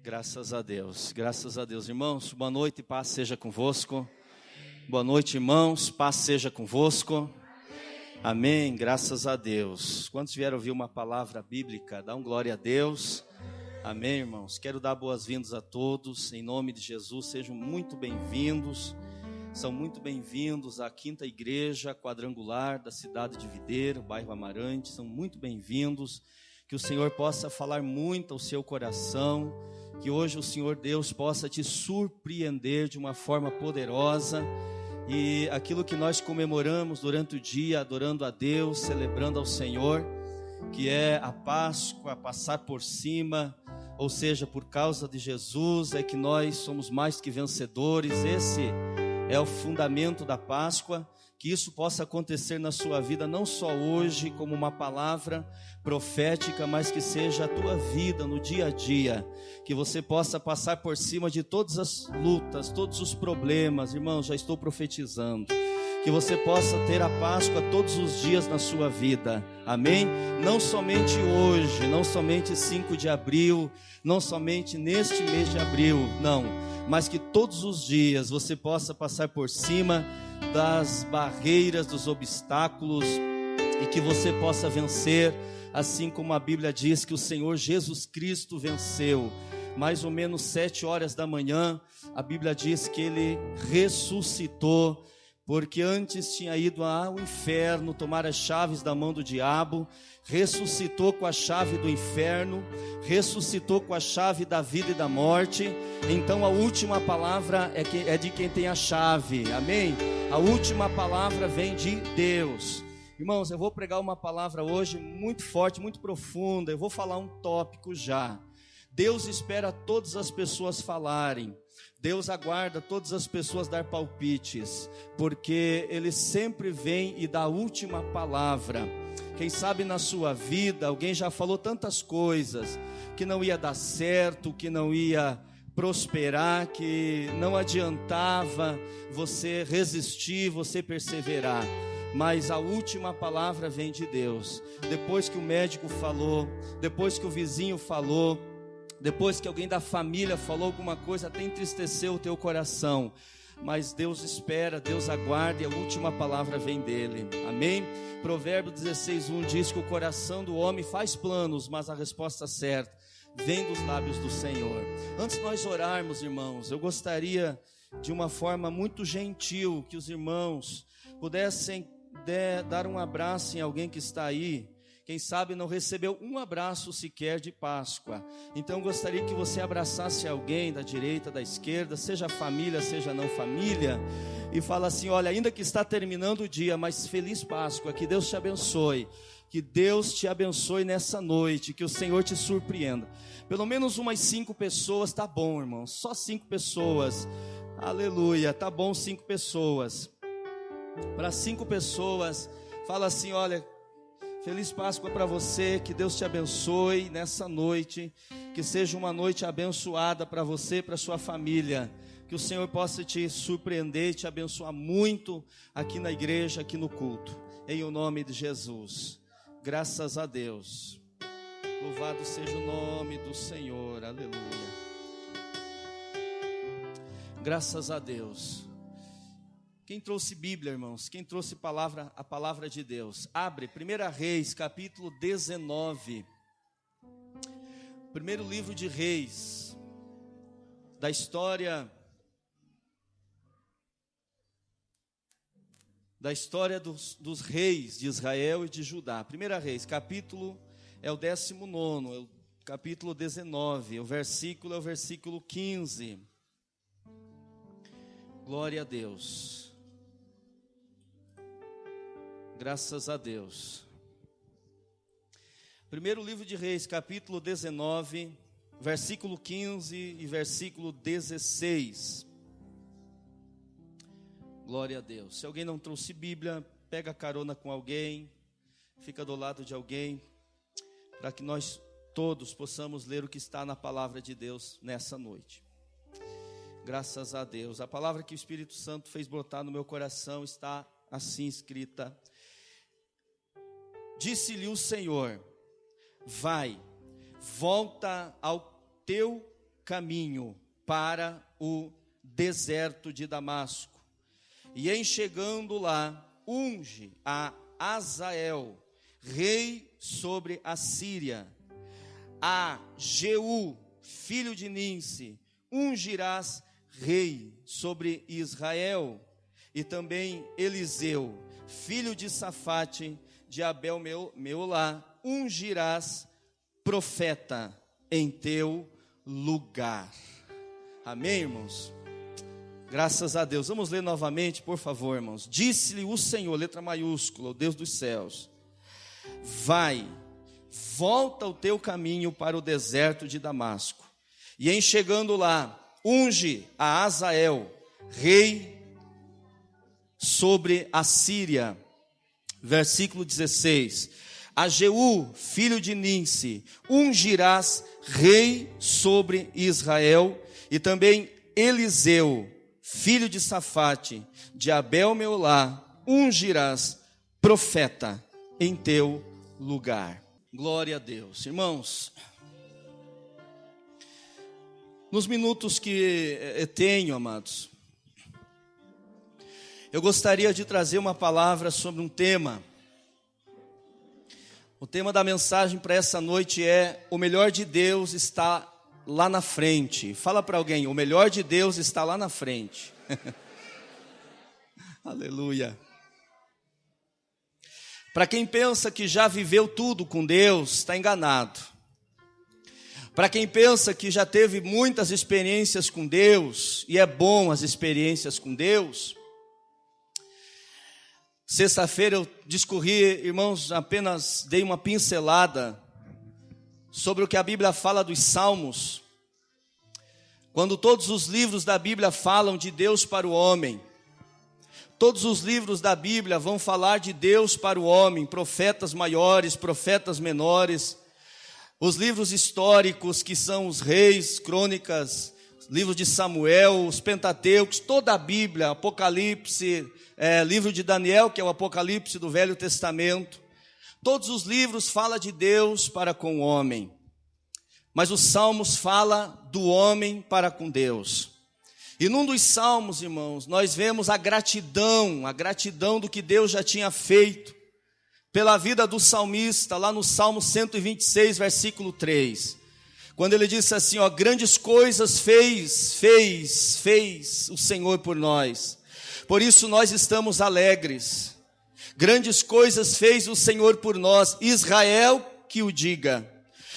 Graças a Deus, irmãos, boa noite, paz seja convosco. Boa noite, irmãos, paz seja convosco. Amém, graças a Deus. Quantos vieram ouvir uma palavra bíblica? Dá um glória a Deus. Amém, irmãos. Quero dar boas-vindas a todos, em nome de Jesus, sejam muito bem-vindos. São muito bem-vindos à quinta igreja quadrangular da cidade de Videira, bairro Amarante, são muito bem-vindos. Que o Senhor possa falar muito ao seu coração, que hoje o Senhor Deus possa te surpreender de uma forma poderosa. E aquilo que nós comemoramos durante o dia, adorando a Deus, celebrando ao Senhor, que é a Páscoa, passar por cima, ou seja, por causa de Jesus, é que nós somos mais que vencedores. Esse é o fundamento da Páscoa. Que isso possa acontecer na sua vida, não só hoje como uma palavra profética, mas que seja a tua vida no dia a dia, que você possa passar por cima de todas as lutas, todos os problemas. Irmãos, já estou profetizando, que você possa ter a Páscoa todos os dias na sua vida, amém? Não somente hoje, não somente 5 de abril, não somente neste mês de abril, não, mas que todos os dias você possa passar por cima das barreiras, dos obstáculos, e que você possa vencer, assim como a Bíblia diz que o Senhor Jesus Cristo venceu. Mais ou menos 7 horas da manhã, a Bíblia diz que Ele ressuscitou, porque antes tinha ido ao inferno, tomar as chaves da mão do diabo, ressuscitou com a chave do inferno, ressuscitou com a chave da vida e da morte. Então a última palavra é de quem tem a chave, amém? A última palavra vem de Deus. Irmãos, eu vou pregar uma palavra hoje muito forte, muito profunda. Eu vou falar um tópico já. Deus espera todas as pessoas falarem. Deus aguarda todas as pessoas dar palpites, porque Ele sempre vem e dá a última palavra. Quem sabe na sua vida alguém já falou tantas coisas, que não ia dar certo, que não ia prosperar, que não adiantava você resistir, você perseverar. Mas a última palavra vem de Deus. Depois que o médico falou, depois que o vizinho falou, depois que alguém da família falou alguma coisa, até entristeceu o teu coração, mas Deus espera, Deus aguarda, e a última palavra vem dele, amém? Provérbios 16:1 diz que o coração do homem faz planos, mas a resposta certa vem dos lábios do Senhor. Antes de nós orarmos, irmãos, eu gostaria de uma forma muito gentil que os irmãos pudessem dar um abraço em alguém que está aí. Quem sabe não recebeu um abraço sequer de Páscoa. Então eu gostaria que você abraçasse alguém da direita, da esquerda, seja família, seja não família, e fala assim: olha, ainda que está terminando o dia, mas feliz Páscoa, que Deus te abençoe. Que Deus te abençoe nessa noite, que o Senhor te surpreenda. Pelo menos umas 5 pessoas, tá bom, irmão, só 5 pessoas, aleluia, tá bom, 5 pessoas. Para 5 pessoas, fala assim: olha, feliz Páscoa para você, que Deus te abençoe nessa noite, que seja uma noite abençoada para você e para sua família, que o Senhor possa te surpreender e te abençoar muito aqui na igreja, aqui no culto, em o nome de Jesus. Graças a Deus, louvado seja o nome do Senhor, aleluia. Graças a Deus. Quem trouxe Bíblia, irmãos? Quem trouxe a palavra de Deus? Abre 1 Reis, capítulo 19. Primeiro livro de Reis, da história dos reis de Israel e de Judá. 1 Reis, capítulo é o 19, é o capítulo 19, o versículo é o versículo 15. Glória a Deus. Graças a Deus. Primeiro livro de Reis, capítulo 19, versículo 15 e versículo 16. Glória a Deus. Se alguém não trouxe Bíblia, pega carona com alguém, fica do lado de alguém, para que nós todos possamos ler o que está na palavra de Deus nessa noite. Graças a Deus. A palavra que o Espírito Santo fez brotar no meu coração está assim escrita: disse-lhe o Senhor: vai, volta ao teu caminho para o deserto de Damasco. E em chegando lá, unge a Azael, rei sobre a Síria. A Jeú, filho de Ninsi, ungirás rei sobre Israel. E também Eliseu, filho de Safate, de Abel-Meolá, ungirás profeta em teu lugar. Amém, irmãos? Graças a Deus. Vamos ler novamente, por favor, irmãos. Disse-lhe o Senhor, letra maiúscula, o Deus dos céus: vai, volta o teu caminho para o deserto de Damasco, e em chegando lá, unge a Azael, rei sobre a Síria. Versículo 16: a Jeú, filho de Ninsi, ungirás rei sobre Israel. E também Eliseu, filho de Safate, de Abel-Meolá, ungirás profeta em teu lugar. Glória a Deus. Irmãos, nos minutos que tenho, amados, eu gostaria de trazer uma palavra sobre um tema. O tema da mensagem para essa noite é: o melhor de Deus está lá na frente. Fala para alguém: o melhor de Deus está lá na frente. Aleluia. Para quem pensa que já viveu tudo com Deus, está enganado. Para quem pensa que já teve muitas experiências com Deus, e é bom as experiências com Deus, sexta-feira eu discorri, irmãos, apenas dei uma pincelada sobre o que a Bíblia fala dos Salmos. Quando todos os livros da Bíblia falam de Deus para o homem, todos os livros da Bíblia vão falar de Deus para o homem, profetas maiores, profetas menores, os livros históricos que são os reis, crônicas, livro de Samuel, os Pentateucos, toda a Bíblia, Apocalipse, livro de Daniel, que é o Apocalipse do Velho Testamento, todos os livros falam de Deus para com o homem, mas os Salmos falam do homem para com Deus. E num dos Salmos, irmãos, nós vemos a gratidão do que Deus já tinha feito pela vida do salmista, lá no Salmo 126, versículo 3. Quando ele disse assim, ó: grandes coisas fez o Senhor por nós, por isso nós estamos alegres. Grandes coisas fez o Senhor por nós, Israel que o diga.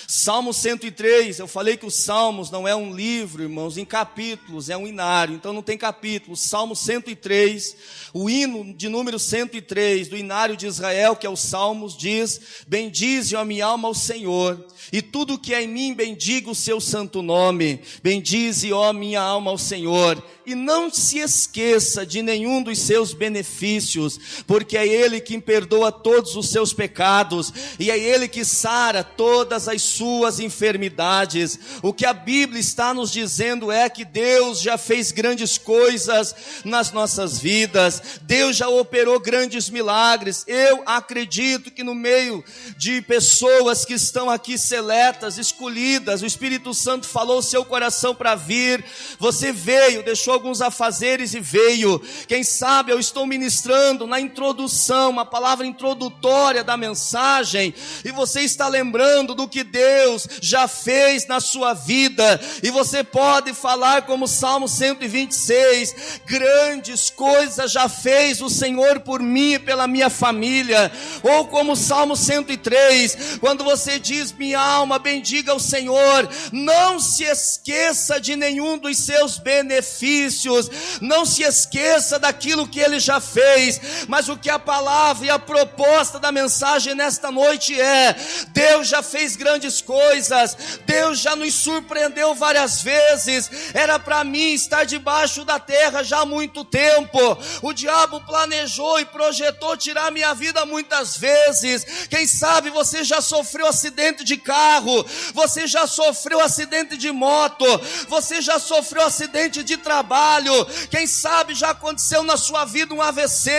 Salmo 103, eu falei que os Salmos não é um livro, irmãos, em capítulos, é um inário, então não tem capítulo. Salmo 103, o hino de número 103, do inário de Israel, que é os Salmos, diz: bendize, ó minha alma, ao Senhor, e tudo que é em mim bendiga o seu santo nome. Bendize, ó minha alma, ao Senhor, e não se esqueça de nenhum dos seus benefícios, porque é Ele quem perdoa todos os seus pecados, e é Ele que sara todas as suas enfermidades. O que a Bíblia está nos dizendo é que Deus já fez grandes coisas nas nossas vidas, Deus já operou grandes milagres. Eu acredito que no meio de pessoas que estão aqui seletas, escolhidas, o Espírito Santo falou o seu coração para vir, você veio, deixou alguns afazeres e veio. Quem sabe eu estou ministrando na introdução, uma palavra introdutória da mensagem, e você está lembrando do que Deus já fez na sua vida, e você pode falar como Salmo 126, grandes coisas já fez o Senhor por mim e pela minha família. Ou como Salmo 103, quando você diz: minha alma bendiga o Senhor, não se esqueça de nenhum dos seus benefícios, não se esqueça daquilo que Ele já fez. Mas o que a palavra e a proposta da mensagem nesta noite é: Deus já fez grandes coisas, Deus já nos surpreendeu várias vezes. Era para mim estar debaixo da terra já há muito tempo, o diabo planejou e projetou tirar minha vida muitas vezes. Quem sabe você já sofreu acidente de carro, você já sofreu acidente de moto, você já sofreu acidente de trabalho. Quem sabe já aconteceu na sua vida um AVC,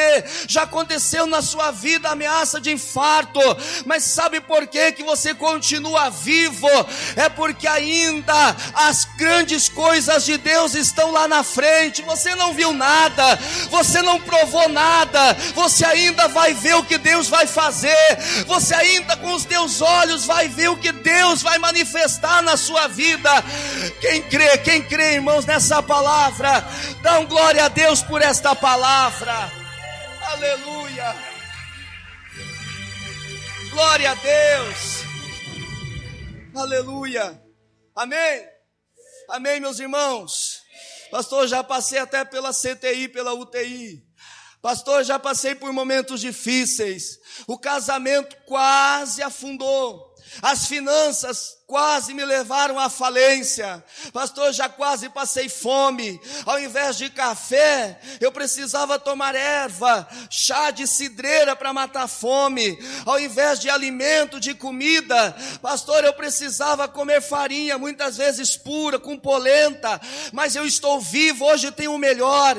já aconteceu na sua vida ameaça de infarto. Mas sabe por que você continua está vivo, é porque ainda as grandes coisas de Deus estão lá na frente. Você não viu nada, você não provou nada, você ainda vai ver o que Deus vai fazer, você ainda com os teus olhos vai ver o que Deus vai manifestar na sua vida. Quem crê, irmãos, nessa palavra, dá um glória a Deus por esta palavra. Aleluia, glória a Deus, aleluia, amém, amém, meus irmãos. Pastor, já passei até pela CTI, pela UTI. Pastor, já passei por momentos difíceis. O casamento quase afundou. As finanças quase me levaram à falência. Pastor, já quase passei fome. Ao invés de café, eu precisava tomar erva, chá de cidreira para matar a fome. Ao invés de alimento, de comida, pastor, eu precisava comer farinha, muitas vezes pura, com polenta. Mas eu estou vivo, hoje tenho o melhor.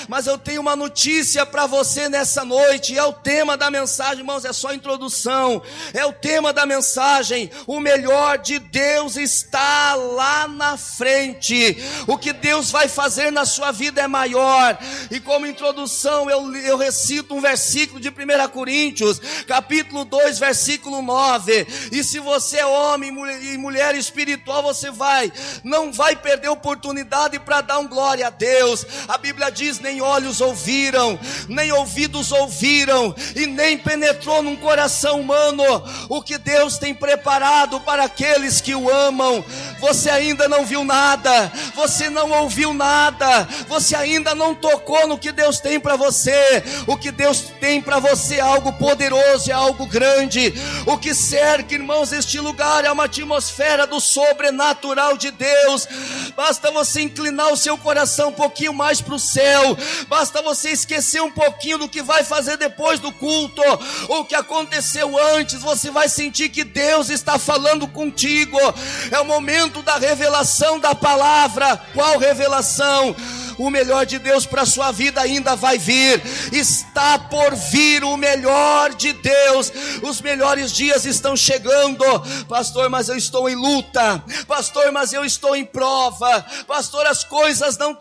Mas eu tenho uma notícia para você nessa noite. É o tema da mensagem, irmãos, é só a introdução. É o tema da mensagem. O melhor de Deus está lá na frente. O que Deus vai fazer na sua vida é maior. E como introdução eu recito um versículo de 1 Coríntios, capítulo 2, versículo 9. E se você é homem e mulher espiritual, você não vai perder oportunidade para dar um glória a Deus. A Bíblia diz: nem olhos ouviram, nem ouvidos ouviram, e nem penetrou num coração humano o que Deus tem preparado para aqueles que o amam. Você ainda não viu nada, você não ouviu nada, você ainda não tocou no que Deus tem para você. O que Deus tem para você é algo poderoso, é algo grande. O que cerca, irmãos, este lugar é uma atmosfera do sobrenatural de Deus. Basta você inclinar o seu coração um pouquinho mais para o céu, basta você esquecer um pouquinho do que vai fazer depois do culto, o que aconteceu antes. Você vai sentir que Deus está falando contigo. É o momento da revelação da palavra. Qual revelação? O melhor de Deus para a sua vida ainda vai vir. Está por vir o melhor de Deus. Os melhores dias estão chegando. Pastor, mas eu estou em luta. Pastor, mas eu estou em prova. Pastor, as coisas não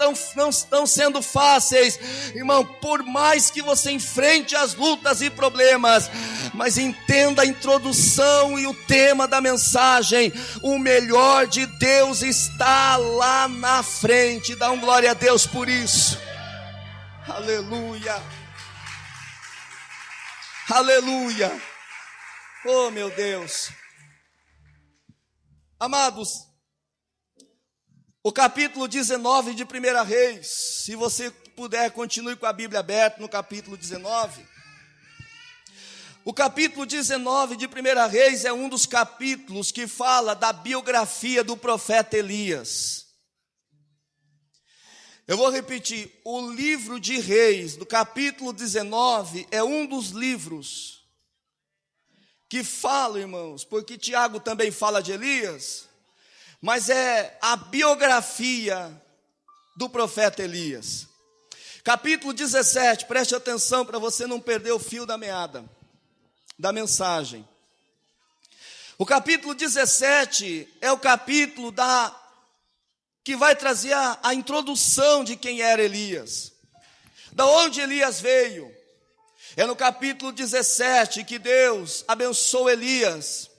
estão sendo fáceis. Irmão, por mais que você enfrente as lutas e problemas, mas entenda a introdução e o tema da mensagem. O melhor de Deus está lá na frente. Dá um glória a Deus por isso. Aleluia, aleluia. Oh, meu Deus. Amados, o capítulo 19 de 1 Reis, se você puder, continue com a Bíblia aberta no capítulo 19. O capítulo 19 de 1 Reis é um dos capítulos que fala da biografia do profeta Elias. Eu vou repetir, o livro de Reis, do capítulo 19, é um dos livros que fala, irmãos, porque Tiago também fala de Elias, mas é a biografia do profeta Elias. Capítulo 17, preste atenção para você não perder o fio da meada da mensagem. O capítulo 17 é o capítulo que vai trazer a introdução de quem era Elias, da onde Elias veio. É no capítulo 17 que Deus abençoa Elias,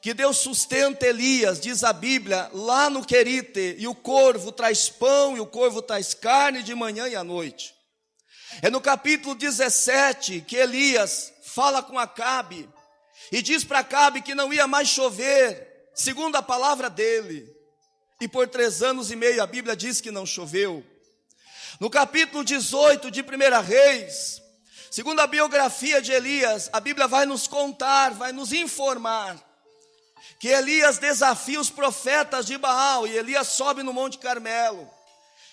que Deus sustenta Elias, diz a Bíblia, lá no Querite, e o corvo traz pão, e o corvo traz carne de manhã e à noite. É no capítulo 17 que Elias fala com Acabe, e diz para Acabe que não ia mais chover, segundo a palavra dele. E por 3 anos e meio a Bíblia diz que não choveu. No capítulo 18 de 1 Reis, segundo a biografia de Elias, a Bíblia vai nos contar, vai nos informar que Elias desafia os profetas de Baal, e Elias sobe no Monte Carmelo.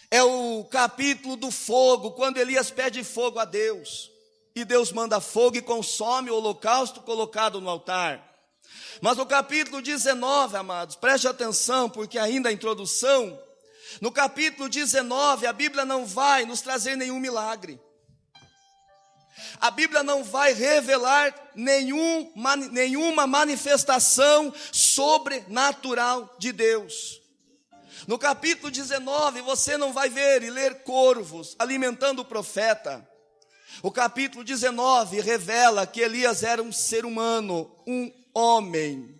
É o capítulo do fogo, quando Elias pede fogo a Deus, e Deus manda fogo e consome o holocausto colocado no altar. Mas no capítulo 19, amados, preste atenção, porque ainda a introdução, no capítulo 19, a Bíblia não vai nos trazer nenhum milagre. A Bíblia não vai revelar nenhuma manifestação sobrenatural de Deus. No capítulo 19, você não vai ver e ler corvos alimentando o profeta. O capítulo 19 revela que Elias era um ser humano, um homem,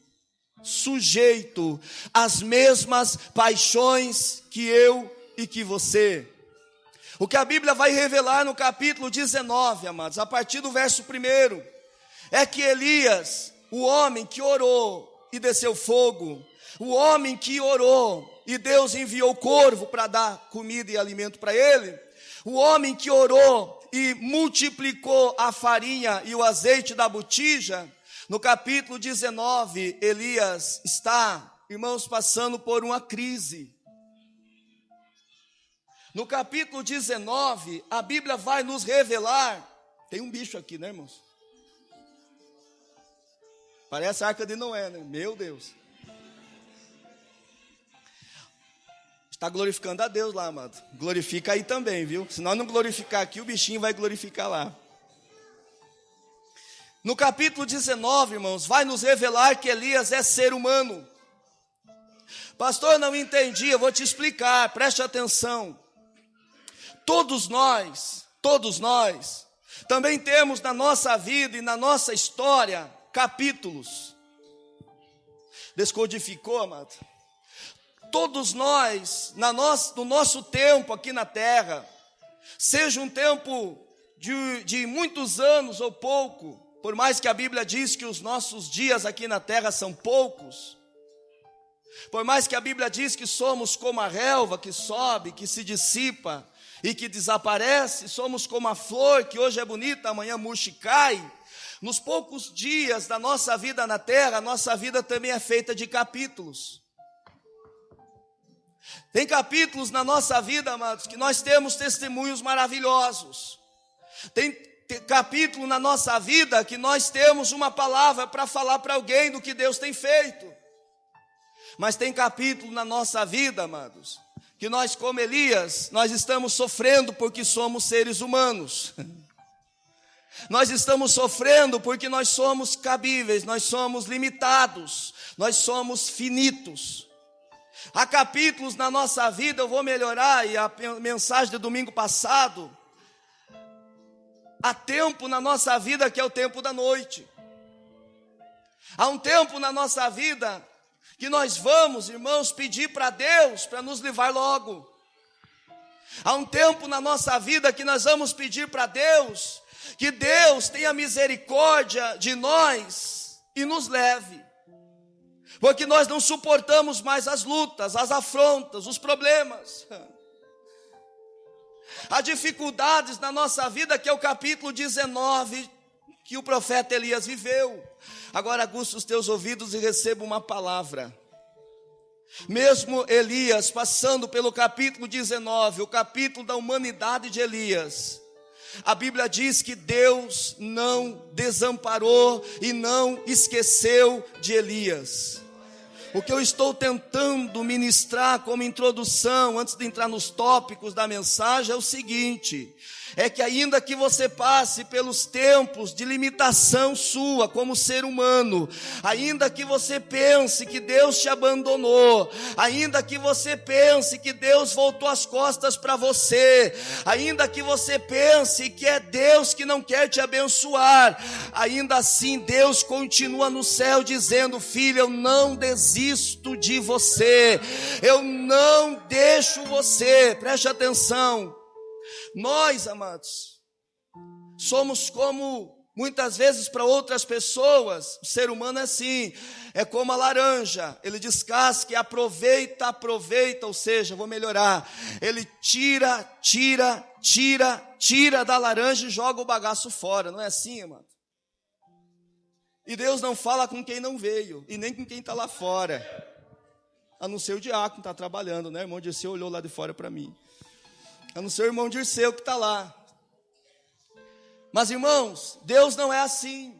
sujeito às mesmas paixões que eu e que você. O que a Bíblia vai revelar no capítulo 19, amados, a partir do verso 1, é que Elias, o homem que orou e desceu fogo, o homem que orou e Deus enviou corvo para dar comida e alimento para ele, o homem que orou e multiplicou a farinha e o azeite da botija, no capítulo 19, Elias está, irmãos, passando por uma crise. No capítulo 19, a Bíblia vai nos revelar, tem um bicho aqui, né, irmãos? Parece a Arca de Noé, né? Meu Deus. Está glorificando a Deus lá, amado. Glorifica aí também, viu? Se nós não glorificar aqui, o bichinho vai glorificar lá. No capítulo 19, irmãos, vai nos revelar que Elias é ser humano. Pastor, não entendi, eu vou te explicar, preste atenção. Todos nós, também temos na nossa vida e na nossa história, capítulos. Descodificou, amado? Todos nós, no nosso tempo aqui na terra, seja um tempo de muitos anos ou pouco, por mais que a Bíblia diz que os nossos dias aqui na terra são poucos, por mais que a Bíblia diz que somos como a relva que sobe, que se dissipa e que desaparece, somos como a flor que hoje é bonita, amanhã murcha e cai. Nos poucos dias da nossa vida na terra, a nossa vida também é feita de capítulos. Tem capítulos na nossa vida, amados, que nós temos testemunhos maravilhosos. Tem capítulo na nossa vida que nós temos uma palavra para falar para alguém do que Deus tem feito. Mas tem capítulo na nossa vida, amados, que nós, como Elias, nós estamos sofrendo porque somos seres humanos. Nós estamos sofrendo porque nós somos cabíveis, nós somos limitados, nós somos finitos. Há capítulos na nossa vida, eu vou melhorar, e a mensagem do domingo passado, há tempo na nossa vida que é o tempo da noite. Há um tempo na nossa vida que nós vamos, irmãos, pedir para Deus para nos livrar logo. Há um tempo na nossa vida que nós vamos pedir para Deus que Deus tenha misericórdia de nós e nos leve. Porque nós não suportamos mais as lutas, as afrontas, os problemas. Há dificuldades na nossa vida, que é o capítulo 19 que o profeta Elias viveu. Agora aguça os teus ouvidos e receba uma palavra. Mesmo Elias passando pelo capítulo 19, o capítulo da humanidade de Elias, a Bíblia diz que Deus não desamparou e não esqueceu de Elias. O que eu estou tentando ministrar como introdução, antes de entrar nos tópicos da mensagem, é o seguinte: é que ainda que você passe pelos tempos de limitação sua como ser humano, ainda que você pense que Deus te abandonou, ainda que você pense que Deus voltou as costas para você, ainda que você pense que é Deus que não quer te abençoar, ainda assim Deus continua no céu dizendo: filho, eu não desisto de você, eu não deixo você. Preste atenção. Nós, amados, somos como, muitas vezes para outras pessoas, o ser humano é assim, é como a laranja, ele descasca e aproveita, ou seja, vou melhorar, ele tira da laranja e joga o bagaço fora, não é assim, amado? E Deus não fala com quem não veio, e nem com quem está lá fora, a não ser o diácono que está trabalhando, né? O irmão Dirceu olhou lá de fora para mim. A não ser o irmão Dirceu que está lá. Mas, irmãos, Deus não é assim.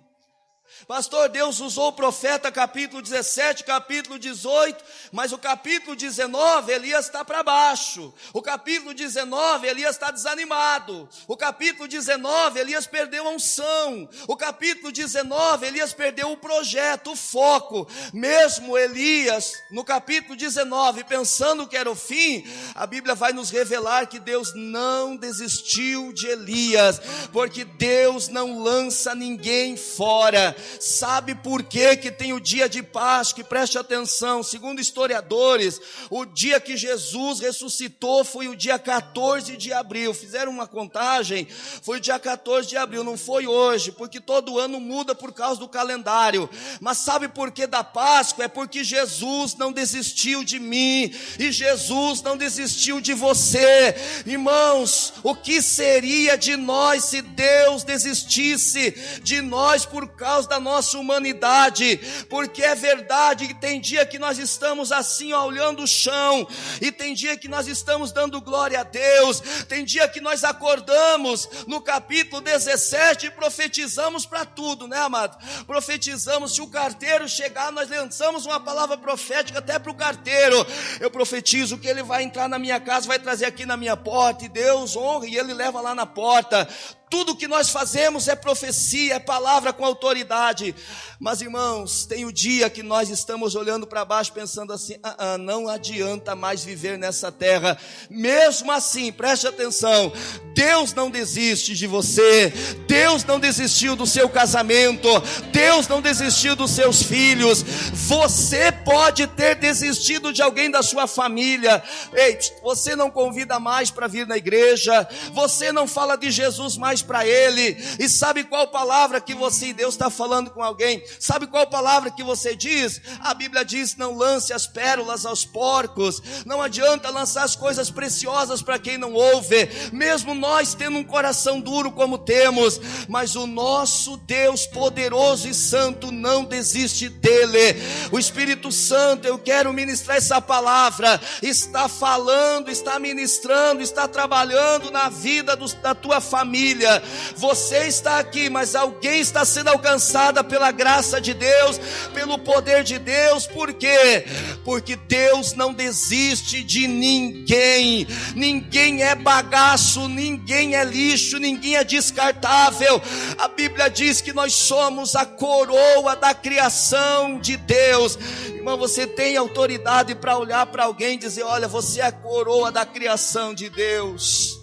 Pastor, Deus usou o profeta capítulo 17, capítulo 18, mas o capítulo 19, Elias está para baixo. O capítulo 19, Elias está desanimado. O capítulo 19, Elias perdeu a unção. O capítulo 19, Elias perdeu o projeto, o foco. Mesmo Elias, no capítulo 19, pensando que era o fim, a Bíblia vai nos revelar que Deus não desistiu de Elias, porque Deus não lança ninguém fora. Sabe por que tem o dia de Páscoa? Preste atenção, segundo historiadores, o dia que Jesus ressuscitou foi o dia 14 de abril, fizeram uma contagem, foi o dia 14 de abril, não foi hoje, porque todo ano muda por causa do calendário, mas sabe por que da Páscoa? É porque Jesus não desistiu de mim, e Jesus não desistiu de você. Irmãos, o que seria de nós se Deus desistisse de nós por causa da nossa humanidade? Porque é verdade que tem dia que nós estamos assim, ó, olhando o chão, e tem dia que nós estamos dando glória a Deus, tem dia que nós acordamos no capítulo 17 e profetizamos para tudo, né, amado? Profetizamos, se o carteiro chegar, nós lançamos uma palavra profética até para o carteiro. Eu profetizo que ele vai entrar na minha casa, vai trazer aqui na minha porta, e Deus honra, e ele leva lá na porta. Tudo que nós fazemos é profecia, é palavra com autoridade. Mas, irmãos, tem o dia que nós estamos olhando para baixo pensando assim, não adianta mais viver nessa terra. Mesmo assim, preste atenção, Deus não desiste de você, Deus não desistiu do seu casamento, Deus não desistiu dos seus filhos. Você pode ter desistido de alguém da sua família. Ei, você não convida mais para vir na igreja, você não fala de Jesus mais para ele, e sabe qual palavra que você e Deus está falando com alguém? Sabe qual palavra que você diz? A Bíblia diz, não lance as pérolas aos porcos. Não adianta lançar as coisas preciosas para quem não ouve, mesmo nós tendo um coração duro como temos, mas o nosso Deus poderoso e santo não desiste dele. O Espírito Santo, eu quero ministrar essa palavra, está falando, está ministrando, está trabalhando na vida da tua família. Você está aqui, mas alguém está sendo alcançada pela graça de Deus, pelo poder de Deus. Por quê? Porque Deus não desiste de ninguém. Ninguém é bagaço, ninguém é lixo, ninguém é descartável. A Bíblia diz que nós somos a coroa da criação de Deus. Irmão, você tem autoridade para olhar para alguém e dizer, olha, você é a coroa da criação de Deus.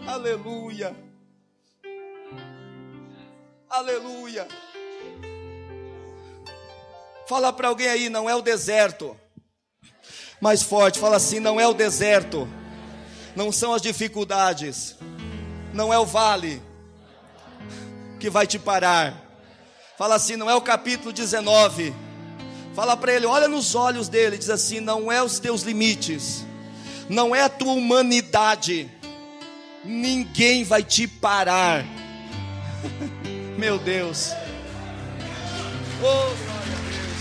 Aleluia, aleluia. Fala para alguém aí, não é o deserto. Mais forte, fala assim, não é o deserto, não são as dificuldades, não é o vale que vai te parar. Fala assim, não é o capítulo 19. Fala para ele, olha nos olhos dele, diz assim, não é os teus limites, não é a tua humanidade, ninguém vai te parar. Meu Deus, oh glória a Deus.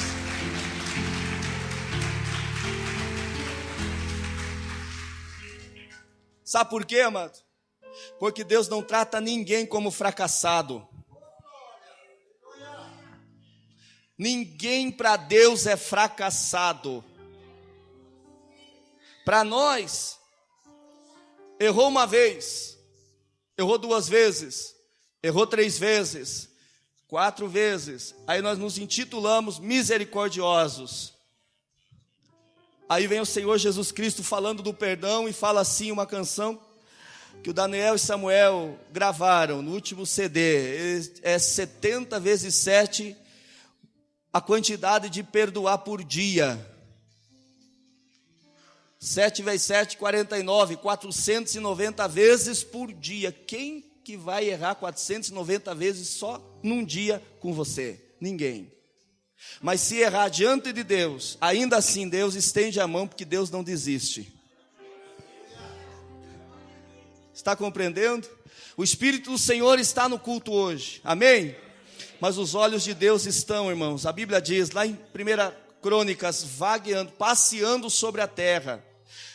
Sabe por quê, amado? Porque Deus não trata ninguém como fracassado. Ninguém para Deus é fracassado. Para nós, errou uma vez, errou duas vezes, errou 3 vezes, 4 vezes, aí nós nos intitulamos misericordiosos. Aí vem o Senhor Jesus Cristo falando do perdão e fala assim uma canção que o Daniel e Samuel gravaram no último CD, é 70 vezes 7 a quantidade de perdoar por dia. 7 vezes 7, 49, 490 vezes por dia. Quem que vai errar 490 vezes só num dia com você? Ninguém. Mas se errar diante de Deus, ainda assim Deus estende a mão, porque Deus não desiste. Está compreendendo? O Espírito do Senhor está no culto hoje, amém? Mas os olhos de Deus estão, irmãos, a Bíblia diz lá em 1 Crônicas, vagueando, passeando sobre a terra.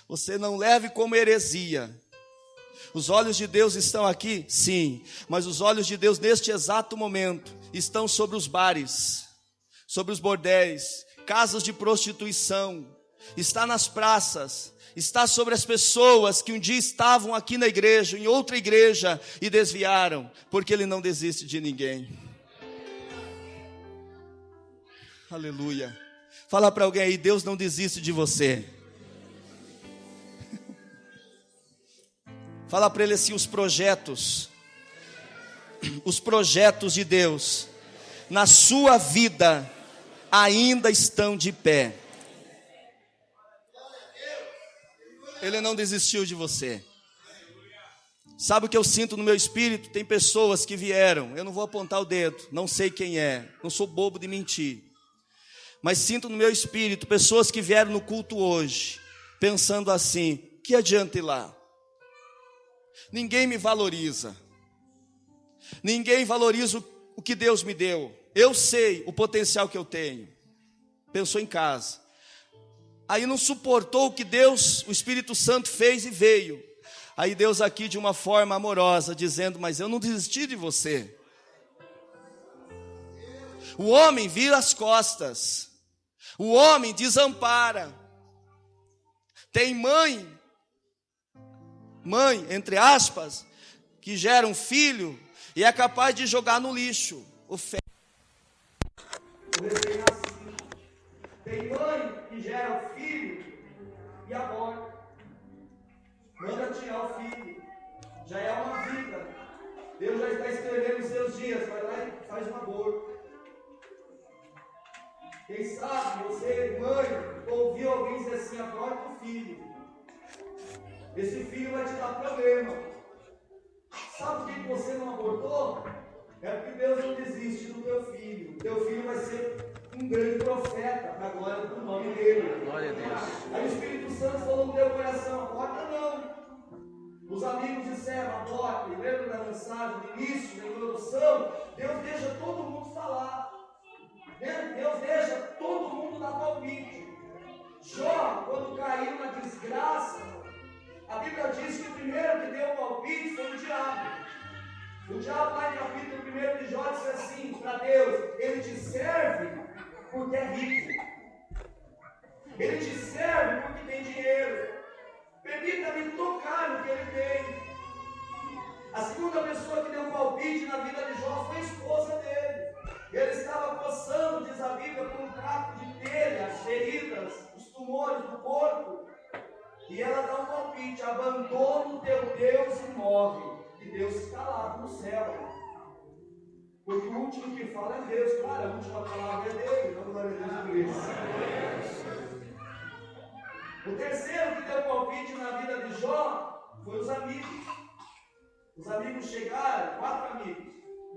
Você não leve como heresia Os olhos de Deus estão aqui? Sim, mas os olhos de Deus neste exato momento estão sobre os bares, sobre os bordéis, casas de prostituição, está nas praças, está sobre as pessoas que um dia estavam aqui na igreja, em outra igreja, e desviaram, porque Ele não desiste de ninguém. Aleluia. Fala para alguém aí, Deus não desiste de você. Fala para ele assim, os projetos de Deus na sua vida ainda estão de pé. Ele não desistiu de você. Sabe o que eu sinto no meu espírito? Tem pessoas que vieram, eu não vou apontar o dedo, não sei quem é, não sou bobo de mentir, mas sinto no meu espírito pessoas que vieram no culto hoje, pensando assim, que adianta ir lá? Ninguém me valoriza, ninguém valoriza o que Deus me deu, eu sei o potencial que eu tenho. Pensou em casa, aí não suportou o que Deus, o Espírito Santo fez e veio. Aí Deus aqui de uma forma amorosa, dizendo, mas eu não desisti de você. O homem vira as costas, o homem desampara. Tem mãe, entre aspas, que gera um filho e é capaz de jogar no lixo o feto. Tem mãe que gera o filho e aborta, manda tirar o filho, já é uma vida. Deus já está escrevendo os seus dias, vai lá e faz um aborto. Quem sabe você, mãe, ouviu alguém dizer assim, aborta o filho. Esse filho vai te dar problema. Sabe por que você não abortou? É porque Deus não desiste do teu filho. Teu filho vai ser um grande profeta, para a glória do nome dele. Glória a Deus. Aí o Espírito Santo falou no teu coração, aborta não. Os amigos disseram, aborte. Lembra da mensagem do início, da introdução? Deus deixa todo mundo falar. Deus deixa todo mundo dar palpite. Jó, quando caiu na desgraça, a Bíblia diz que o primeiro que deu o palpite foi o diabo. O diabo lá em capítulo 1 de Jó disse assim para Deus, ele te serve porque é rico. Ele te serve porque tem dinheiro. Permita-me tocar no que ele tem. A segunda pessoa que deu um palpite na vida de Jó foi a esposa dele. Ele estava coçando, diz a Bíblia, com um caco de telha, as feridas, os tumores do corpo. E ela dá um palpite, abandona o teu Deus e morre. E Deus está lá no céu. Porque o último que fala é Deus. Claro, a última palavra é dele. Então, glória a Deus por isso. O terceiro que deu palpite na vida de Jó foi os amigos. Os amigos chegaram, 4 amigos,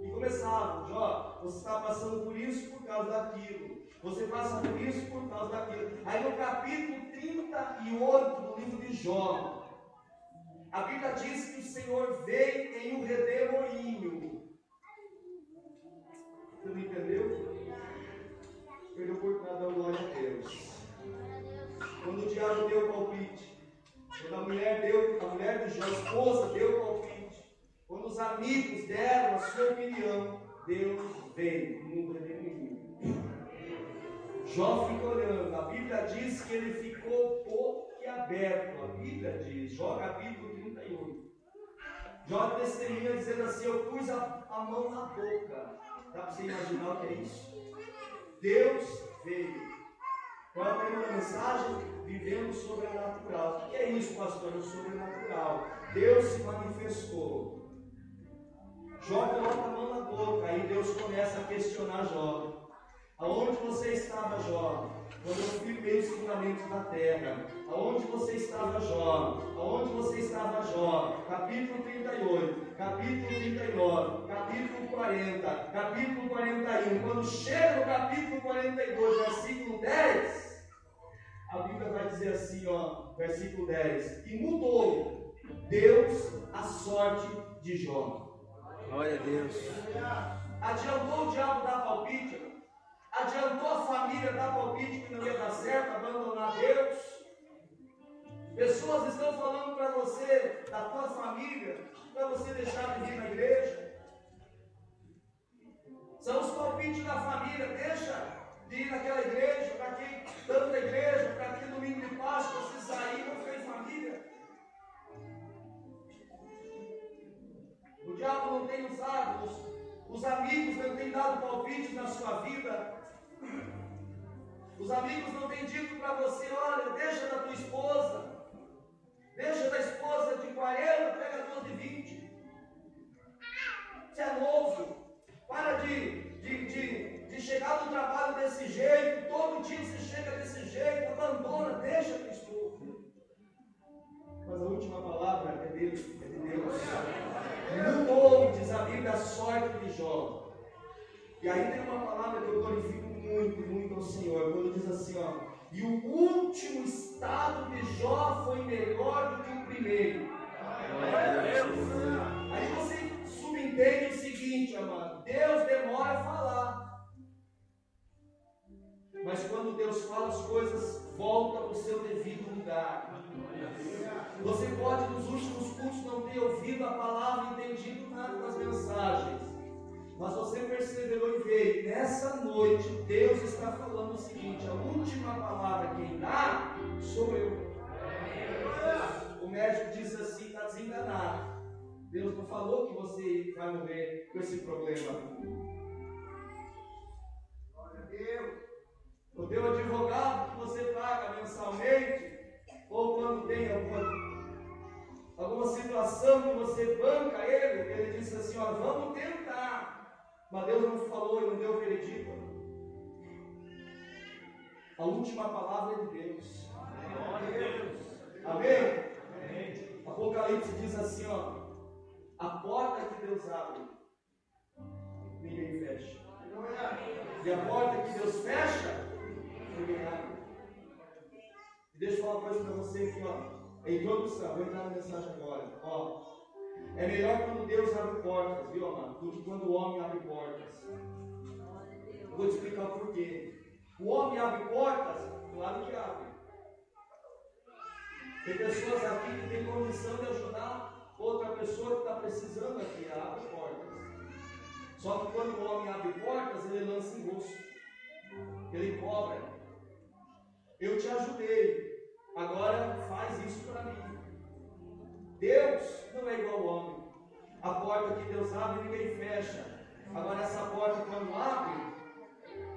e começavam, Jó, você está passando por isso por causa daquilo. Você passa por isso por causa daquilo. Aí no capítulo 38 do livro de Jó, a Bíblia diz que o Senhor veio em um redemoinho. Você não entendeu? Perdeu por nada, glória a Deus. Quando o diabo deu o palpite, quando a mulher de Jó, a esposa, deu o palpite, quando os amigos deram a sua opinião, Deus veio no redemoinho. Jó fica olhando, a Bíblia diz que ele ficou boquiaberto. A Bíblia diz, Jó capítulo 38. Jó testemunha dizendo assim, eu pus a mão na boca. Dá para você imaginar o que é isso? Deus veio. Qual é a primeira mensagem? Vivendo o sobrenatural. O que é isso, pastor? O sobrenatural. Deus se manifestou. Jó coloca a mão na boca, aí Deus começa a questionar Jó. Aonde você estava, Jó? Quando eu firmei os fundamentos da terra. Aonde você estava, Jó? Aonde você estava, Jó? Capítulo 38, capítulo 39, capítulo 40, capítulo 41. Quando chega no capítulo 42, versículo 10, a Bíblia vai dizer assim, ó, versículo 10. E mudou Deus a sorte de Jó. Glória a Deus. Adiantou o diabo dar palpite? Adiantou a família dar palpite que não ia dar certo, abandonar Deus? Pessoas estão falando para você, da tua família, para você deixar de vir na igreja. São os palpites da família, deixa de ir naquela igreja, para que tanta igreja, para que domingo de Páscoa você sair, não fez família. O diabo não tem usado, os amigos não têm dado palpites na sua vida. Os amigos não têm dito para você, olha, deixa da tua esposa. Deixa da esposa de 40, pega a tua de 20. Você é novo. Para de chegar no trabalho desse jeito. Todo dia você chega desse jeito. Abandona, deixa a tua esposa. Mas a última palavra é de Deus. Mudou, diz a Bíblia, a sorte de Jó. E aí tem uma palavra que eu glorifico muito, muito ao Senhor. Quando diz assim, ó. E o último estado de Jó foi melhor do que o primeiro. Aí você subentende o seguinte, amado. Deus demora a falar. Mas quando Deus fala, as coisas voltam para o seu devido lugar. Você pode nos últimos cultos não ter ouvido a palavra, entendido nada das mensagens. Mas você perseverou e veio. Nessa noite, Deus está falando o seguinte: a última palavra quem dá sou eu. O médico diz assim, está desenganado. Deus não falou que você vai morrer com esse problema. O teu advogado que você paga mensalmente, ou quando tem alguma situação que você banca ele disse assim, ó, vamos tentar. Mas Deus não falou e não deu veredito. A última palavra é de Deus. Amém? Apocalipse diz assim, ó, a porta que Deus abre, ninguém fecha. E a porta que Deus fecha, ninguém abre. E deixa eu falar uma coisa para você aqui, ó. Introdução, vou entrar na mensagem agora. Ó. É melhor quando Deus abre portas, viu, amado? Do que quando o homem abre portas. Eu vou te explicar o porquê. O homem abre portas, claro que abre. Tem pessoas aqui que têm condição de ajudar outra pessoa que está precisando aqui, abre portas. Só que quando o homem abre portas, ele lança em rosto. Ele cobra. Eu te ajudei, agora faz isso para mim. Deus não é igual ao homem. A porta que Deus abre, ninguém fecha. Agora essa porta quando abre,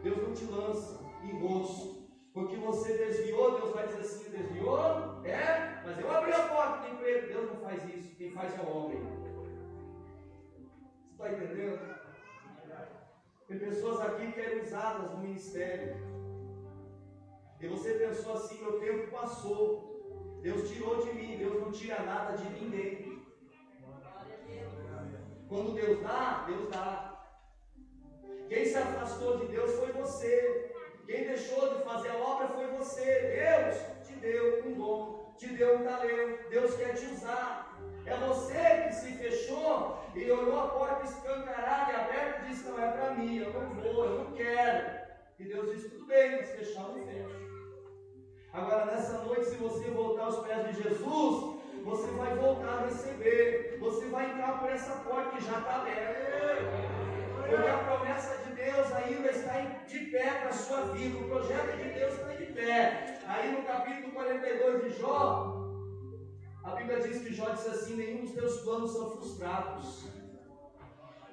Deus não te lança em rosto. Porque você desviou, Deus vai dizer assim, desviou? É, mas eu abri a porta do emprego. Deus não faz isso, quem faz é o homem. Você está entendendo? Tem pessoas aqui que eram usadas no ministério. E você pensou assim, meu tempo passou. Deus tirou de mim, Deus não tira nada de ninguém. Quando Deus dá, Deus dá. Quem se afastou de Deus foi você. Quem deixou de fazer a obra foi você. Deus te deu um dom, te deu um talento. Deus quer te usar. É você que se fechou e olhou a porta escancarada e aberta e disse, não é para mim, eu não vou, eu não quero. E Deus disse, tudo bem, mas fechar não fecha. Agora nessa noite, se você voltar aos pés de Jesus, você vai voltar a receber. Você vai entrar por essa porta que já está aberta. Porque a promessa de Deus ainda está de pé para a sua vida. O projeto de Deus está de pé. Aí no capítulo 42 de Jó, a Bíblia diz que Jó disse assim, nenhum dos teus planos são frustrados.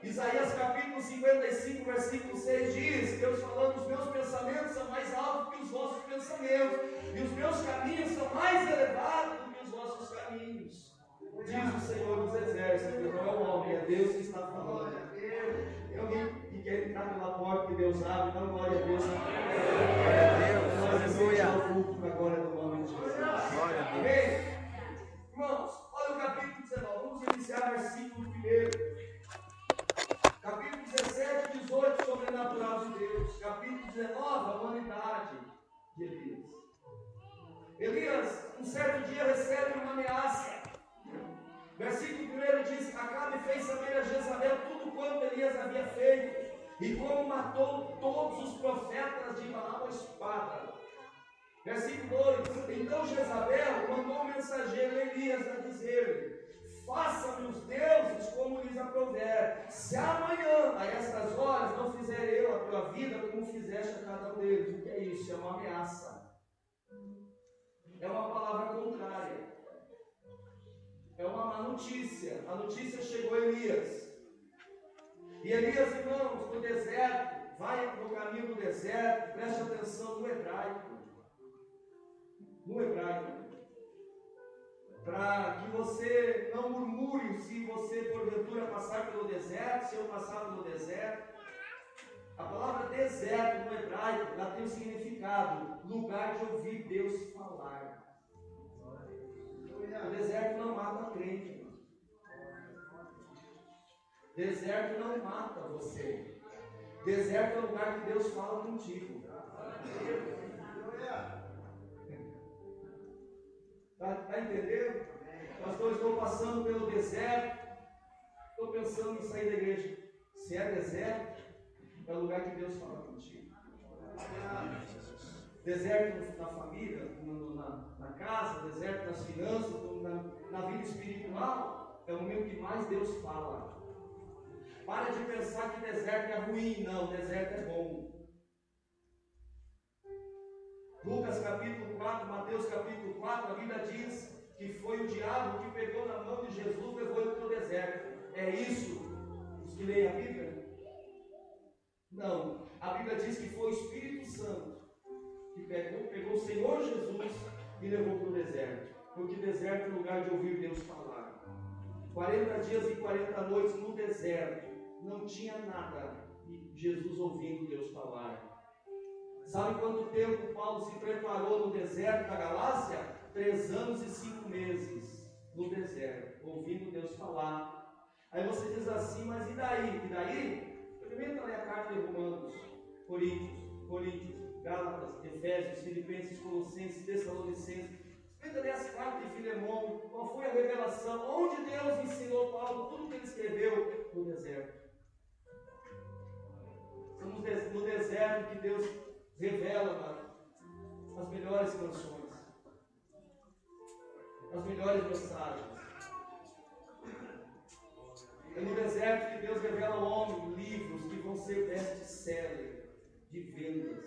Isaías capítulo 55, versículo 6 diz, Deus falando, os meus pensamentos são mais altos que os vossos pensamentos, e os meus caminhos são mais elevados do que os vossos caminhos. Diz o Senhor dos Exércitos, não é o homem, é Deus que está falando. Tem alguém que quer entrar pela porta que Deus abre, dá glória a Deus. Glória a Deus, aleluia. Agora no nome de Jesus. Glória a Deus. Amém? Irmãos, olha o capítulo 19, vamos iniciar o versículo 1. Capítulo 17, 18, sobrenatural de Deus. Capítulo 19, a humanidade de Elias. Elias, um certo dia, recebe uma ameaça. Versículo 1 diz, Acabe fez saber a Jezabel tudo quanto Elias havia feito, e como matou todos os profetas de Baal a espada. Versículo 2: Então Jezabel mandou o mensageiro Elias a dizer: faça-me os deuses como lhes aprouver, se amanhã, a estas horas, não fizer eu a tua vida como fizeste a cada um deles. O que é isso? É uma ameaça, é uma palavra contrária, é uma má notícia. A notícia chegou a Elias, e Elias, irmãos, no deserto, vai no caminho do deserto, preste atenção no hebraico, para que você não murmure se você porventura passar pelo deserto, se eu passar pelo deserto. A palavra deserto no hebraico, ela tem o significado lugar de ouvir Deus falar. O deserto não mata crente, irmão. Deserto não mata você. Deserto é o lugar que Deus fala contigo. Está entendendo? Pastor, estou passando pelo deserto, estou pensando em sair da igreja. Se é deserto, é o lugar que Deus fala contigo. Deserto na família, na casa, deserto nas finanças, na vida espiritual, é o momento que mais Deus fala. Para de pensar que deserto é ruim, não, deserto é bom. Lucas capítulo 4, Mateus capítulo 4, a Bíblia diz que foi o diabo que pegou na mão de Jesus e levou ele para o deserto. É isso? Os que leem a Bíblia? Não. A Bíblia diz que foi o Espírito Santo que pegou o Senhor Jesus e levou para o deserto. Porque deserto é o lugar de ouvir Deus falar. 40 dias e 40 noites no deserto. Não tinha nada. E Jesus ouvindo Deus falar. Sabe quanto tempo Paulo se preparou no deserto da Galácia? 3 anos e 5 meses no deserto, ouvindo Deus falar. Aí você diz assim, mas e daí? E daí? Experimenta ler a carta de Romanos, Coríntios, Gálatas, Efésios, Filipenses, Colossenses, Tessalonicenses. Experimenta ler as cartas de Filemão. Qual foi a revelação? Onde Deus ensinou Paulo tudo que ele escreveu? No deserto. Estamos no deserto que Deus revela as melhores canções, as melhores mensagens. É no deserto que Deus revela ao homem livros que vão ser best-seller de vendas.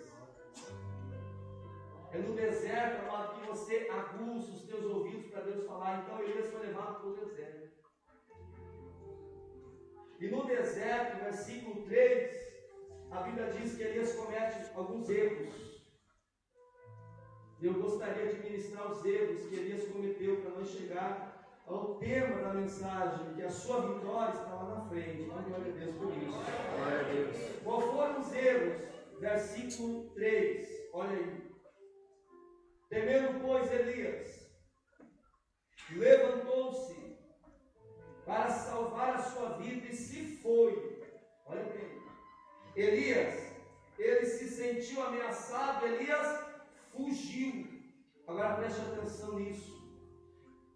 É no deserto, amado, que você aguça os teus ouvidos para Deus falar. Então Elias foi levado para o deserto. E no deserto, versículo 3, a Bíblia diz que Elias comete alguns erros. Eu gostaria de ministrar os erros que Elias cometeu para nós chegar ao tema da mensagem, que a sua vitória está lá na frente. Glória a Deus por isso. Glória a Deus. Qual foram os erros? Versículo 3. Olha aí. Temendo, pois, Elias, levantou-se para salvar a sua vida e se foi. Olha bem. Elias, ele se sentiu ameaçado, Elias fugiu. Agora preste atenção nisso.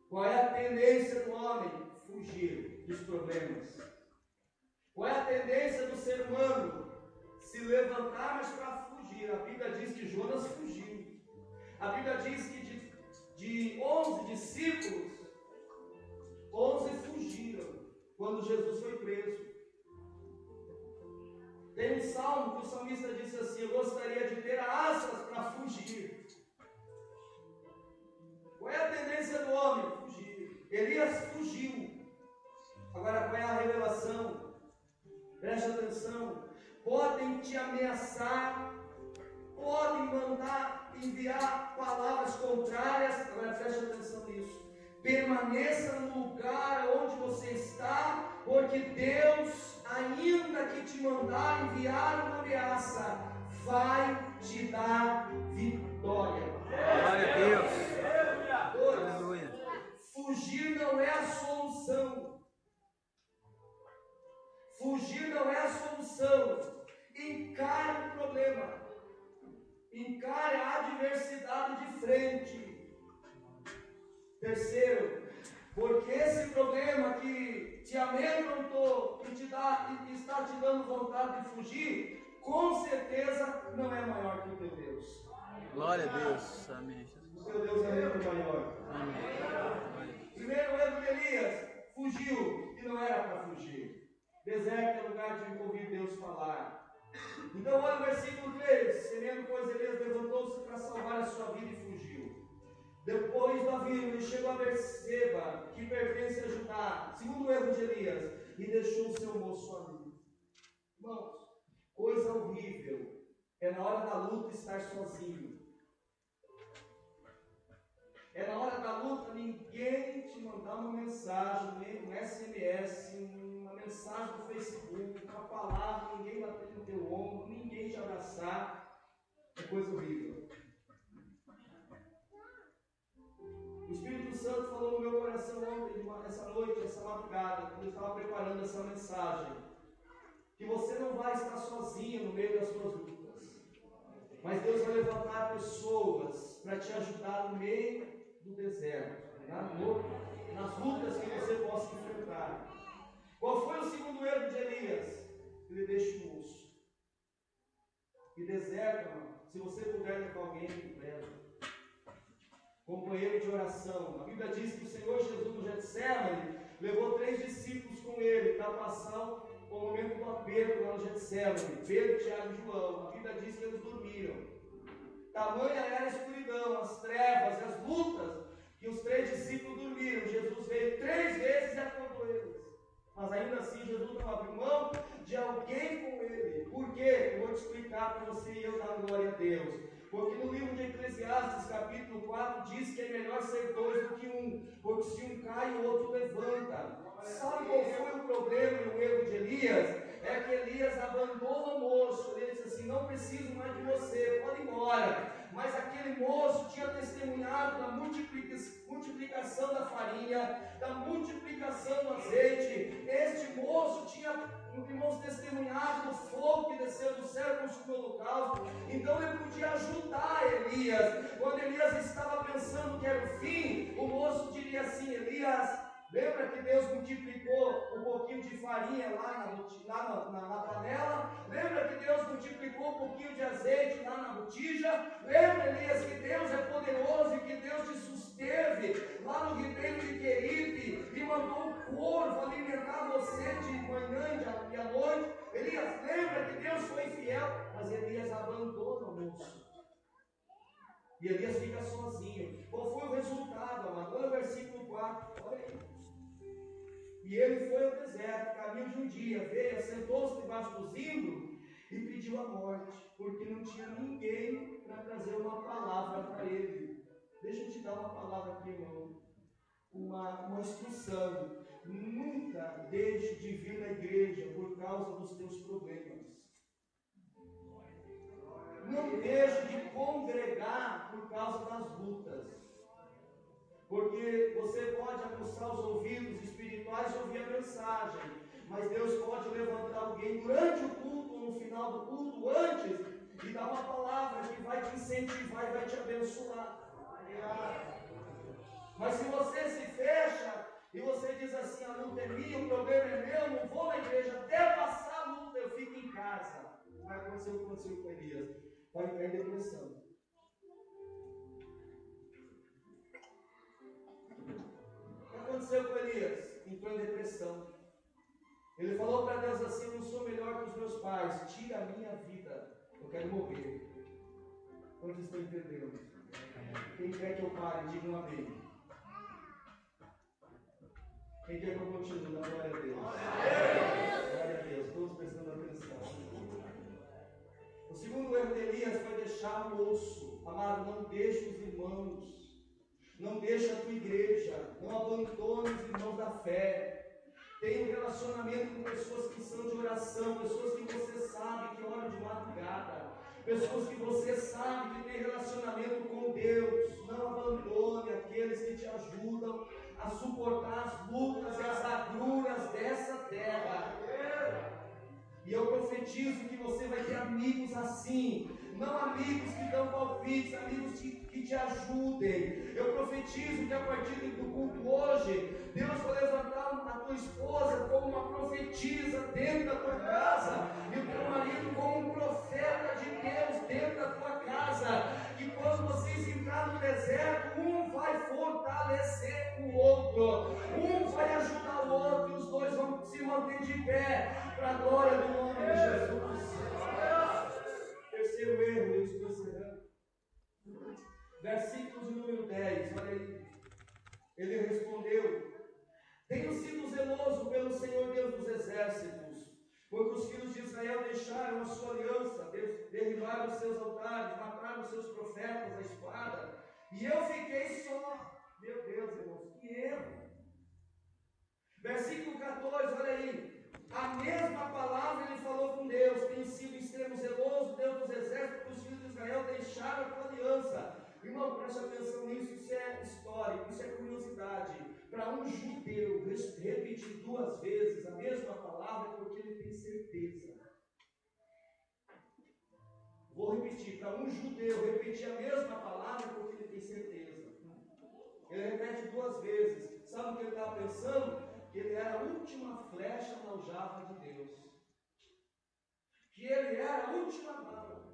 Qual é a tendência do homem? Fugir dos problemas. Qual é a tendência do ser humano? Se levantar, mas para fugir. A Bíblia diz que Jonas fugiu. A Bíblia diz que de 11 discípulos, 11 fugiram quando Jesus foi preso. Tem um salmo que o salmista disse assim: eu gostaria de ter asas para fugir. Qual é a tendência do homem? Fugir. Elias fugiu. Agora, qual é a revelação? Preste atenção. Podem te ameaçar, podem mandar enviar palavras contrárias. Agora preste atenção nisso. Permaneça no lugar onde você está, porque Deus, ainda que te mandar enviar uma ameaça, vai te dar vitória. Glória a Deus. Aleluia. Fugir não é a solução. Fugir não é a solução. Encare o problema. Encare a adversidade de frente. Terceiro, porque esse problema que te amedrontou e está te dando vontade de fugir, com certeza não é maior que o teu Deus. Glória a Deus. Amém. O seu Deus é muito maior. Amém. Primeiro erro de Elias, fugiu e não era para fugir. Deserto é lugar de ouvir Deus falar. Então olha o versículo 3. Semendo coisa, Elias levantou-se para salvar a sua vida e fugiu. Depois do aviso, ele chegou a Berseba, que pertence a Judá. Segundo erro de Elias, e deixou o seu moço ali. Irmãos, coisa horrível é na hora da luta estar sozinho. É na hora da luta ninguém te mandar uma mensagem, um SMS, uma mensagem no Facebook, uma palavra, ninguém bater no teu ombro, ninguém te abraçar. É coisa horrível. O Espírito Santo falou no meu coração ontem, essa noite, essa madrugada, quando eu estava preparando essa mensagem, que você não vai estar sozinho no meio das suas lutas, mas Deus vai levantar pessoas para te ajudar no meio do deserto, nas lutas que você possa enfrentar. Qual foi o segundo erro de Elias? Ele deixa o moço. E deserto, irmão, se você puder levar alguém, leva. Companheiro de oração. A Bíblia diz que o Senhor Jesus no Getsemane levou 3 discípulos com ele para passar o momento do aperto lá no Getsemane. Pedro, Tiago e João. A Bíblia diz que eles dormiram. Tamanha era a escuridão, as trevas e as lutas, que os 3 discípulos dormiram. Jesus veio 3 vezes e acordou eles. Mas ainda assim Jesus não abriu mão de alguém com ele. Por quê? Eu vou te explicar para você e eu dar glória a Deus. Porque no livro de Eclesiastes, capítulo 4, diz que é melhor ser 2 do que 1. Porque se um cai, o outro levanta. Sabe qual foi o problema e o erro de Elias? É que Elias abandona o moço. Ele disse assim: não preciso mais de você, pode ir embora. Mas aquele moço tinha testemunhado da multiplicação da farinha, da multiplicação do azeite. Este moço tinha, irmãos, testemunhado do fogo que desceu do céu e consumiu o holocausto. Então ele podia ajudar Elias. Quando Elias estava pensando que era o fim, o moço diria assim: Elias, lembra que Deus multiplicou um pouquinho de farinha lá na panela? Lembra que Deus multiplicou um pouquinho de azeite lá na botija? Lembra, Elias, que Deus é poderoso e que Deus te susteve lá no ribeiro de Querite e mandou o corvo alimentar você de manhã e à noite? Elias, lembra que Deus foi fiel? Mas Elias abandona o moço. E Elias fica sozinho. Qual foi o resultado, amado? Olha o versículo 4, olha aí. E ele foi ao deserto, caminho de um dia, veio, assentou-se debaixo do zimbro e pediu a morte, porque não tinha ninguém para trazer uma palavra para ele. Deixa eu te dar uma palavra aqui, irmão, uma instrução. Nunca deixe de vir na igreja por causa dos teus problemas. Não deixe de congregar por causa das lutas. Porque você pode aguçar os ouvidos espirituais e ouvir a mensagem, mas Deus pode levantar alguém durante o culto, no final do culto, antes, e dar uma palavra que vai te incentivar e vai te abençoar. Mas se você se fecha e você diz assim: a luta é minha, o problema é meu, não vou na igreja até passar a luta, eu fico em casa. Vai acontecer o que aconteceu com Elias, vai ficar em depressão. O que aconteceu com Elias? Entrou em depressão. Ele falou para Deus assim: eu não sou melhor que os meus pais, tira a minha vida, eu quero morrer. Quantos estão entendendo? Quem quer que eu pare, diga um amém. Quem quer que eu continue? Dá glória a Deus. Glória a Deus, todos prestando atenção. O segundo erro de Elias foi deixar o moço. Amado, não deixe os irmãos. Não deixa a tua igreja, não abandone os irmãos da fé. Tenha um relacionamento com pessoas que são de oração, pessoas que você sabe que oram de madrugada, pessoas que você sabe que tem relacionamento com Deus. Não abandone aqueles que te ajudam a suportar as lutas e as agruras dessa terra. E eu profetizo que você vai ter amigos assim, não amigos que dão palpites, amigos que te ajudem. Eu profetizo que a partir do culto hoje, Deus vai levantar a tua esposa como uma profetisa dentro da tua casa, e o teu marido como um profeta de Deus dentro da tua casa, que quando fortalecer o outro. Um vai ajudar o outro e os dois vão se manter de pé para a glória do nome de Jesus. Terceiro erro, eu estou encerrando. Versículo de número 10, olha aí. Ele respondeu: tenho sido zeloso pelo Senhor Deus dos exércitos, porque os filhos de Israel deixaram a sua aliança, derribaram os seus altares, mataram os seus profetas à espada, e eu fiquei só. Meu Deus, irmãos, que erro! Versículo 14, olha aí. A mesma palavra ele falou com Deus: tenho sido extremo zeloso, Deus dos exércitos, porque os filhos de Israel deixaram a tua aliança. Irmão, preste atenção nisso, isso é histórico, isso é curiosidade. Para um judeu repetir duas vezes a mesma palavra é porque ele tem certeza. Vou repetir, para um judeu repetir a mesma palavra é porque ele tem certeza. Ele repete duas vezes. Sabe o que ele estava pensando? Que ele era a última flecha na aljava de Deus. Que ele era a última bala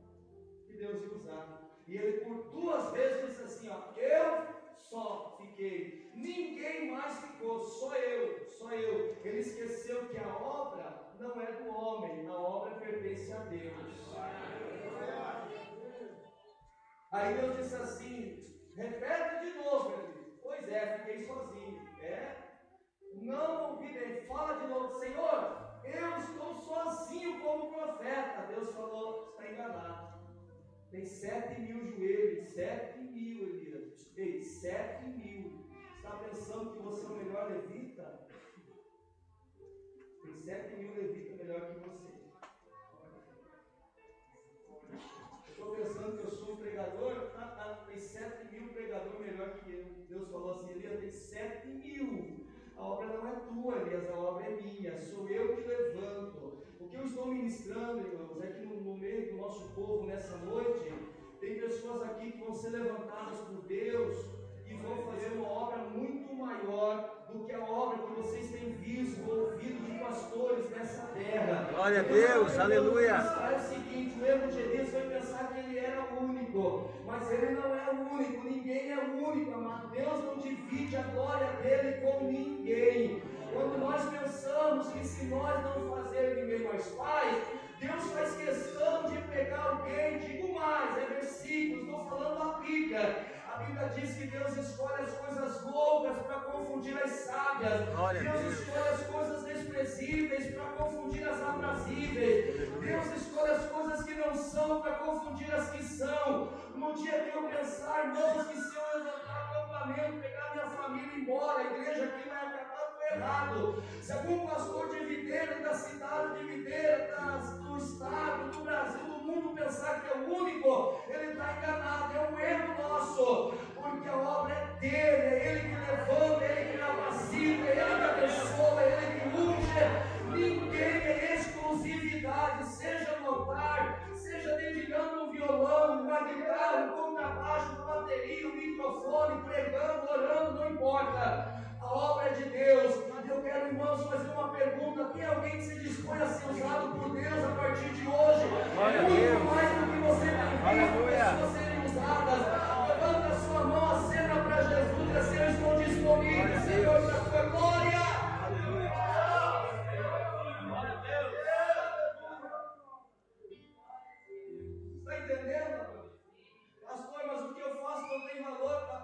que Deus ia usar. E ele por duas vezes disse assim, ó: eu só fiquei, ninguém mais ficou, só eu. Ele esqueceu que a obra não é do homem, a obra pertence a Deus. Aí Deus disse assim: repete de novo. Ele disse: pois é, fiquei sozinho. Não ouvi bem, fala de novo. Senhor, eu estou sozinho como profeta. Deus falou: está enganado. Tem 7.000 joelhos, 7.000, Elias. Ei, 7.000. Está pensando que você é o melhor levita? Tem 7.000 levitas melhor que você. Estou pensando que eu sou um pregador? Tem 7.000 pregador melhor que eu. Deus falou assim: Elias, tem 7.000. A obra não é tua, Elias, a obra é minha. Sou eu que levanto. O que eu estou ministrando, irmãos, é que no meio do nosso povo nessa noite, tem pessoas aqui que vão ser levantadas por Deus e vão fazer uma obra muito maior do que a obra que vocês têm visto ou ouvido de pastores nessa terra. Glória a Deus, aleluia. É o seguinte: o erro de Elias foi pensar que ele era o único, mas ele não é o único, ninguém é o único, amado. Deus não divide a glória dele com ninguém. Quando nós pensamos que se nós não fazermos, ninguém mais faz, Deus faz questão de pegar alguém. Digo mais, é versículo, estou falando a Bíblia. A Bíblia diz que Deus escolhe as coisas loucas para confundir as sábias. Deus escolhe as coisas desprezíveis para confundir as aprazíveis. Deus escolhe as coisas que não são para confundir as que são. No dia que eu pensar, irmãos, que se eu levantar acampamento, pegar minha família e ir embora, a igreja aqui vai acabar com errado. Se algum pastor de Videira, da cidade de Videira, do estado, do Brasil, do mundo pensar que é o único, ele está enganado. É um erro nosso, porque a obra é dele, é ele que levanta, é ele que capacita, é ele que abençoa, é ele que unge. Ninguém é exclusividade, seja no altar, seja dedilhando um violão, uma guitarra, um contrabaixo, uma bateria, um microfone, pregando, orando, não importa. A obra é de Deus. Eu quero, irmãos, fazer uma pergunta: tem alguém que se dispõe a ser usado por Deus a partir de hoje? Muito mais do que você tem visto pessoas serem usadas. Levanta a sua mão, acena para Jesus e assim: eu estou disponível, Senhor, para a tua glória. Está entendendo? Pastor, mas o que eu faço não tem valor? Tá?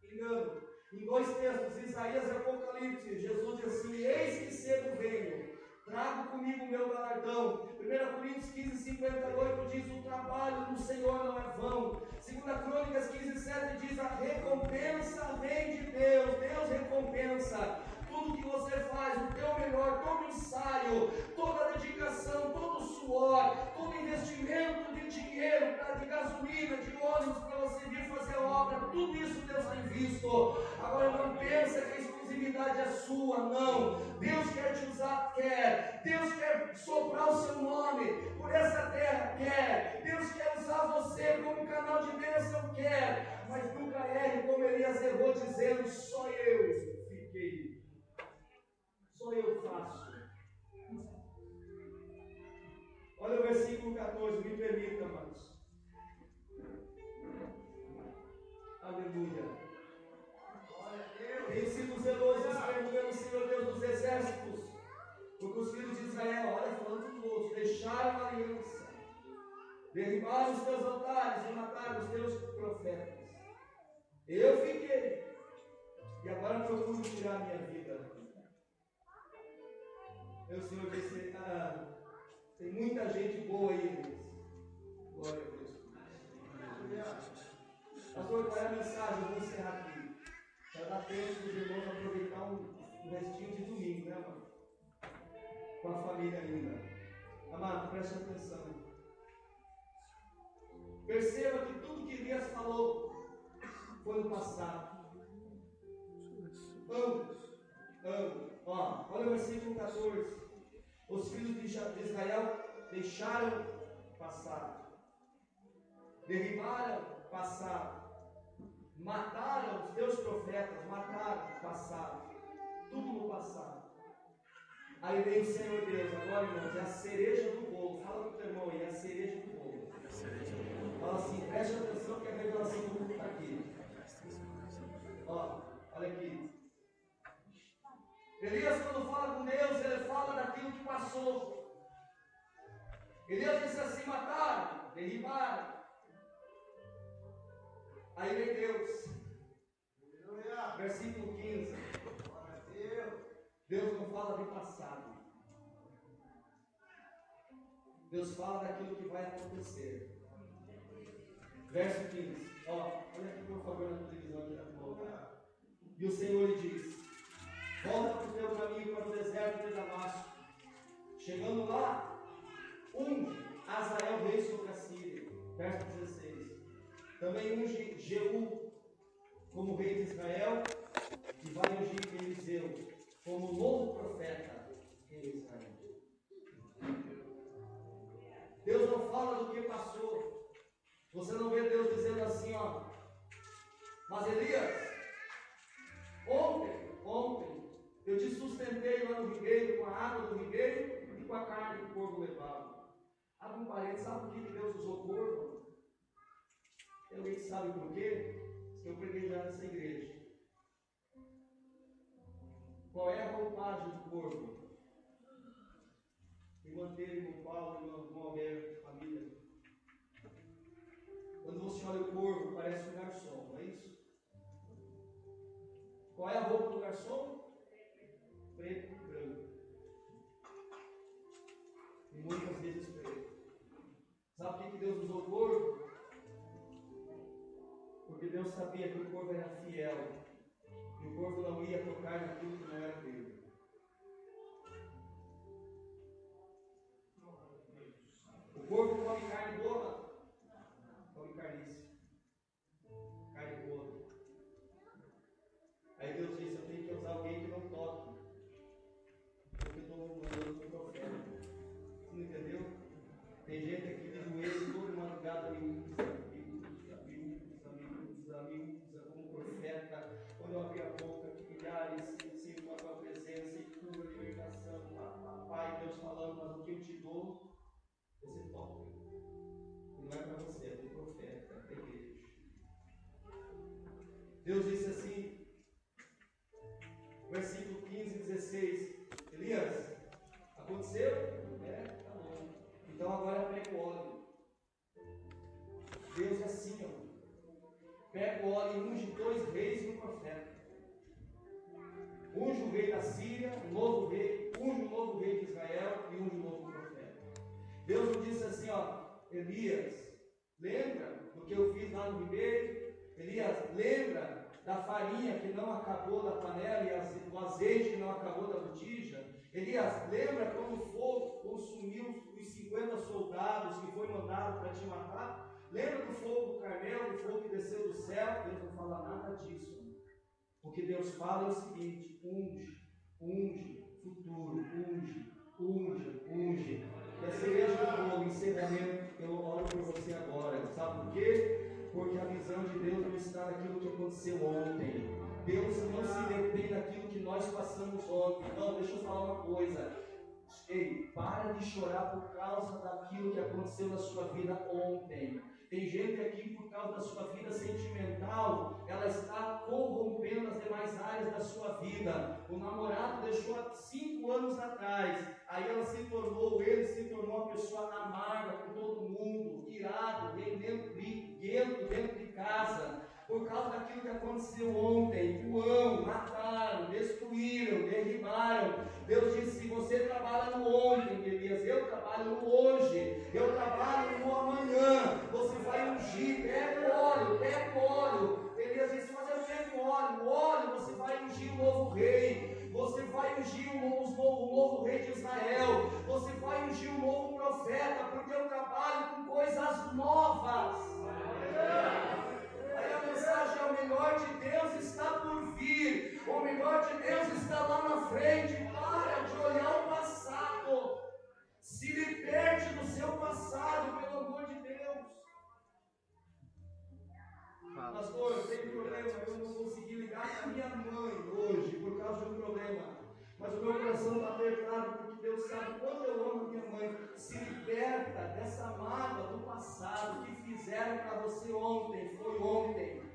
Engano. Em dois textos, Isaías e Apocalipse, Jesus diz assim: eis que cedo venho, trago comigo o meu galardão. 1 Coríntios 15:58 diz: o trabalho do Senhor não é vão. 2 Crônicas 15:7 diz: a recompensa vem de Deus. Deus recompensa tudo que você faz, o teu melhor, todo ensaio, toda dedicação, todo suor, todo investimento de dinheiro, de gasolina, de ônibus para você vir fazer a obra. Tudo isso Deus tem visto. Agora não pensa que a exclusividade é sua, não. Deus quer te usar, quer. Deus quer soprar o seu nome por essa terra, quer. Deus quer usar você como canal de bênção, quer. Mas nunca erre como Elias errou, dizendo: só eu fiquei, só eu faço. Olha o versículo 14, me permita, amados. Aleluia. derribaram os teus altares e mataram os teus profetas. Eu fiquei, e agora procuro tirar a minha vida. Meu Senhor disse, tem muita gente boa aí, Deus. Glória a Deus. Pastor, qual é a mensagem? Eu vou encerrar aqui. Já dá tempo dos irmãos aproveitar um restinho de domingo, né, mano? Com a família ainda. Amado, preste atenção. Perceba que tudo que Elias falou foi no passado. Ambos. Ó, olha o versículo 14. Os filhos de Israel deixaram passar. Derribaram passado. Mataram os teus profetas. Mataram passado. Tudo no passado. Aí vem o Senhor Deus. Agora, irmãos, é a cereja do bolo. Fala com o teu irmão aí, é a cereja do bolo. Fala assim, preste atenção que a revelação do mundo está aqui. Ó, olha aqui. Elias, quando fala com Deus, ele fala daquilo que passou. Elias disse assim: mataram, derribaram. Aí vem Deus. Versículo 15. Deus não fala de passado. Deus fala daquilo que vai acontecer. Verso 15. Ó, olha aqui por favor na televisão aqui na boca. E o Senhor lhe diz: volta para o teu caminho para o deserto de Damasco. Chegando lá, unge Azael rei sobre a Síria. Verso 16. Também unge Jeú como rei de Israel, e vai ungir Eliseu como novo profeta em Israel. Deus não fala do que passou. Você não vê Deus dizendo assim, ó: mas Elias, ontem eu te sustentei lá no ribeiro, com a água do ribeiro e com a carne que o corvo levava. Abre um parênteses, sabe por que Deus usou corvo? Tem alguém que sabe por quê? Eu preguei já nessa igreja. Qual é a roupagem do corvo? Irmã Tere, irmão Paulo, irmão Alberto, família. Quando você olha o corvo, parece um garçom, não é isso? Qual é a roupa do garçom? Preto e branco. E muitas vezes preto. Sabe por que Deus usou o corvo? Porque Deus sabia que o corvo era fiel. E o corvo não ia tocar naquilo que não era dele. O corvo come carne boa, come carniça. Carne boa. Aí Deus disse: eu tenho que usar alguém que não toque. Porque eu estou mandando um profeta. Você não entendeu? Tem gente aqui de joelho toda madrugada me usa como profeta. Quando eu abri a boca, que milhares se com a tua presença e cura, libertação. Pai, Deus falando, mas o que eu te dou, você toca. E não é para você, é para o profeta, é para a igreja. Deus disse assim, versículo 15 e 16: Elias, aconteceu? Tá bom. Então agora pega o óleo. Deus é assim, ó. Pega o óleo e unge 2 reis e um profeta. Unge o rei da Síria, o novo rei, unge o novo rei de Israel e unge o novo profeta. Deus nos disse assim, ó: Elias, lembra do que eu fiz lá no ribeiro? Elias, lembra da farinha que não acabou da panela e do azeite que não acabou da botija? Elias, lembra como o fogo consumiu os 50 soldados que foi mandado para te matar? Lembra do fogo do Carmelo, do fogo que desceu do céu? Deus não fala nada disso. Porque Deus fala o seguinte: unge, futuro, unge. E a cereja do bolo, encerramento, eu oro por você agora. Sabe por quê? Porque a visão de Deus não está naquilo que aconteceu ontem. Deus não se detém naquilo que nós passamos ontem. Não, deixa eu falar uma coisa. Ei, para de chorar por causa daquilo que aconteceu na sua vida ontem. Tem gente aqui, por causa da sua vida sentimental, ela está corrompendo as demais áreas da sua vida. O namorado deixou há 5 anos atrás, aí ele se tornou uma pessoa amarga com todo mundo, irado, briguento dentro de casa, por causa daquilo que aconteceu ontem. Mataram, destruíram, derribaram. Deus disse: se você trabalha no ontem, Elias, eu trabalho no hoje, eu trabalho no amanhã. Você vai ungir, pega o óleo. Elias disse: mas eu pego o óleo, você vai ungir o novo rei, você vai ungir o novo rei de Israel, você vai ungir o novo profeta, porque eu trabalho com coisas novas. Aí a mensagem é: o melhor de Deus está por vir, o melhor de Deus está lá na frente. Para de olhar o passado, se liberte do seu passado, pelo amor de Deus. Pastor, eu tenho problema, eu não consegui ligar para minha mãe hoje por causa de um problema, mas o meu coração está apertado porque Deus sabe quanto eu amo minha mãe. Se liberta dessa mágoa do passado que fizeram para você ontem, foi ontem.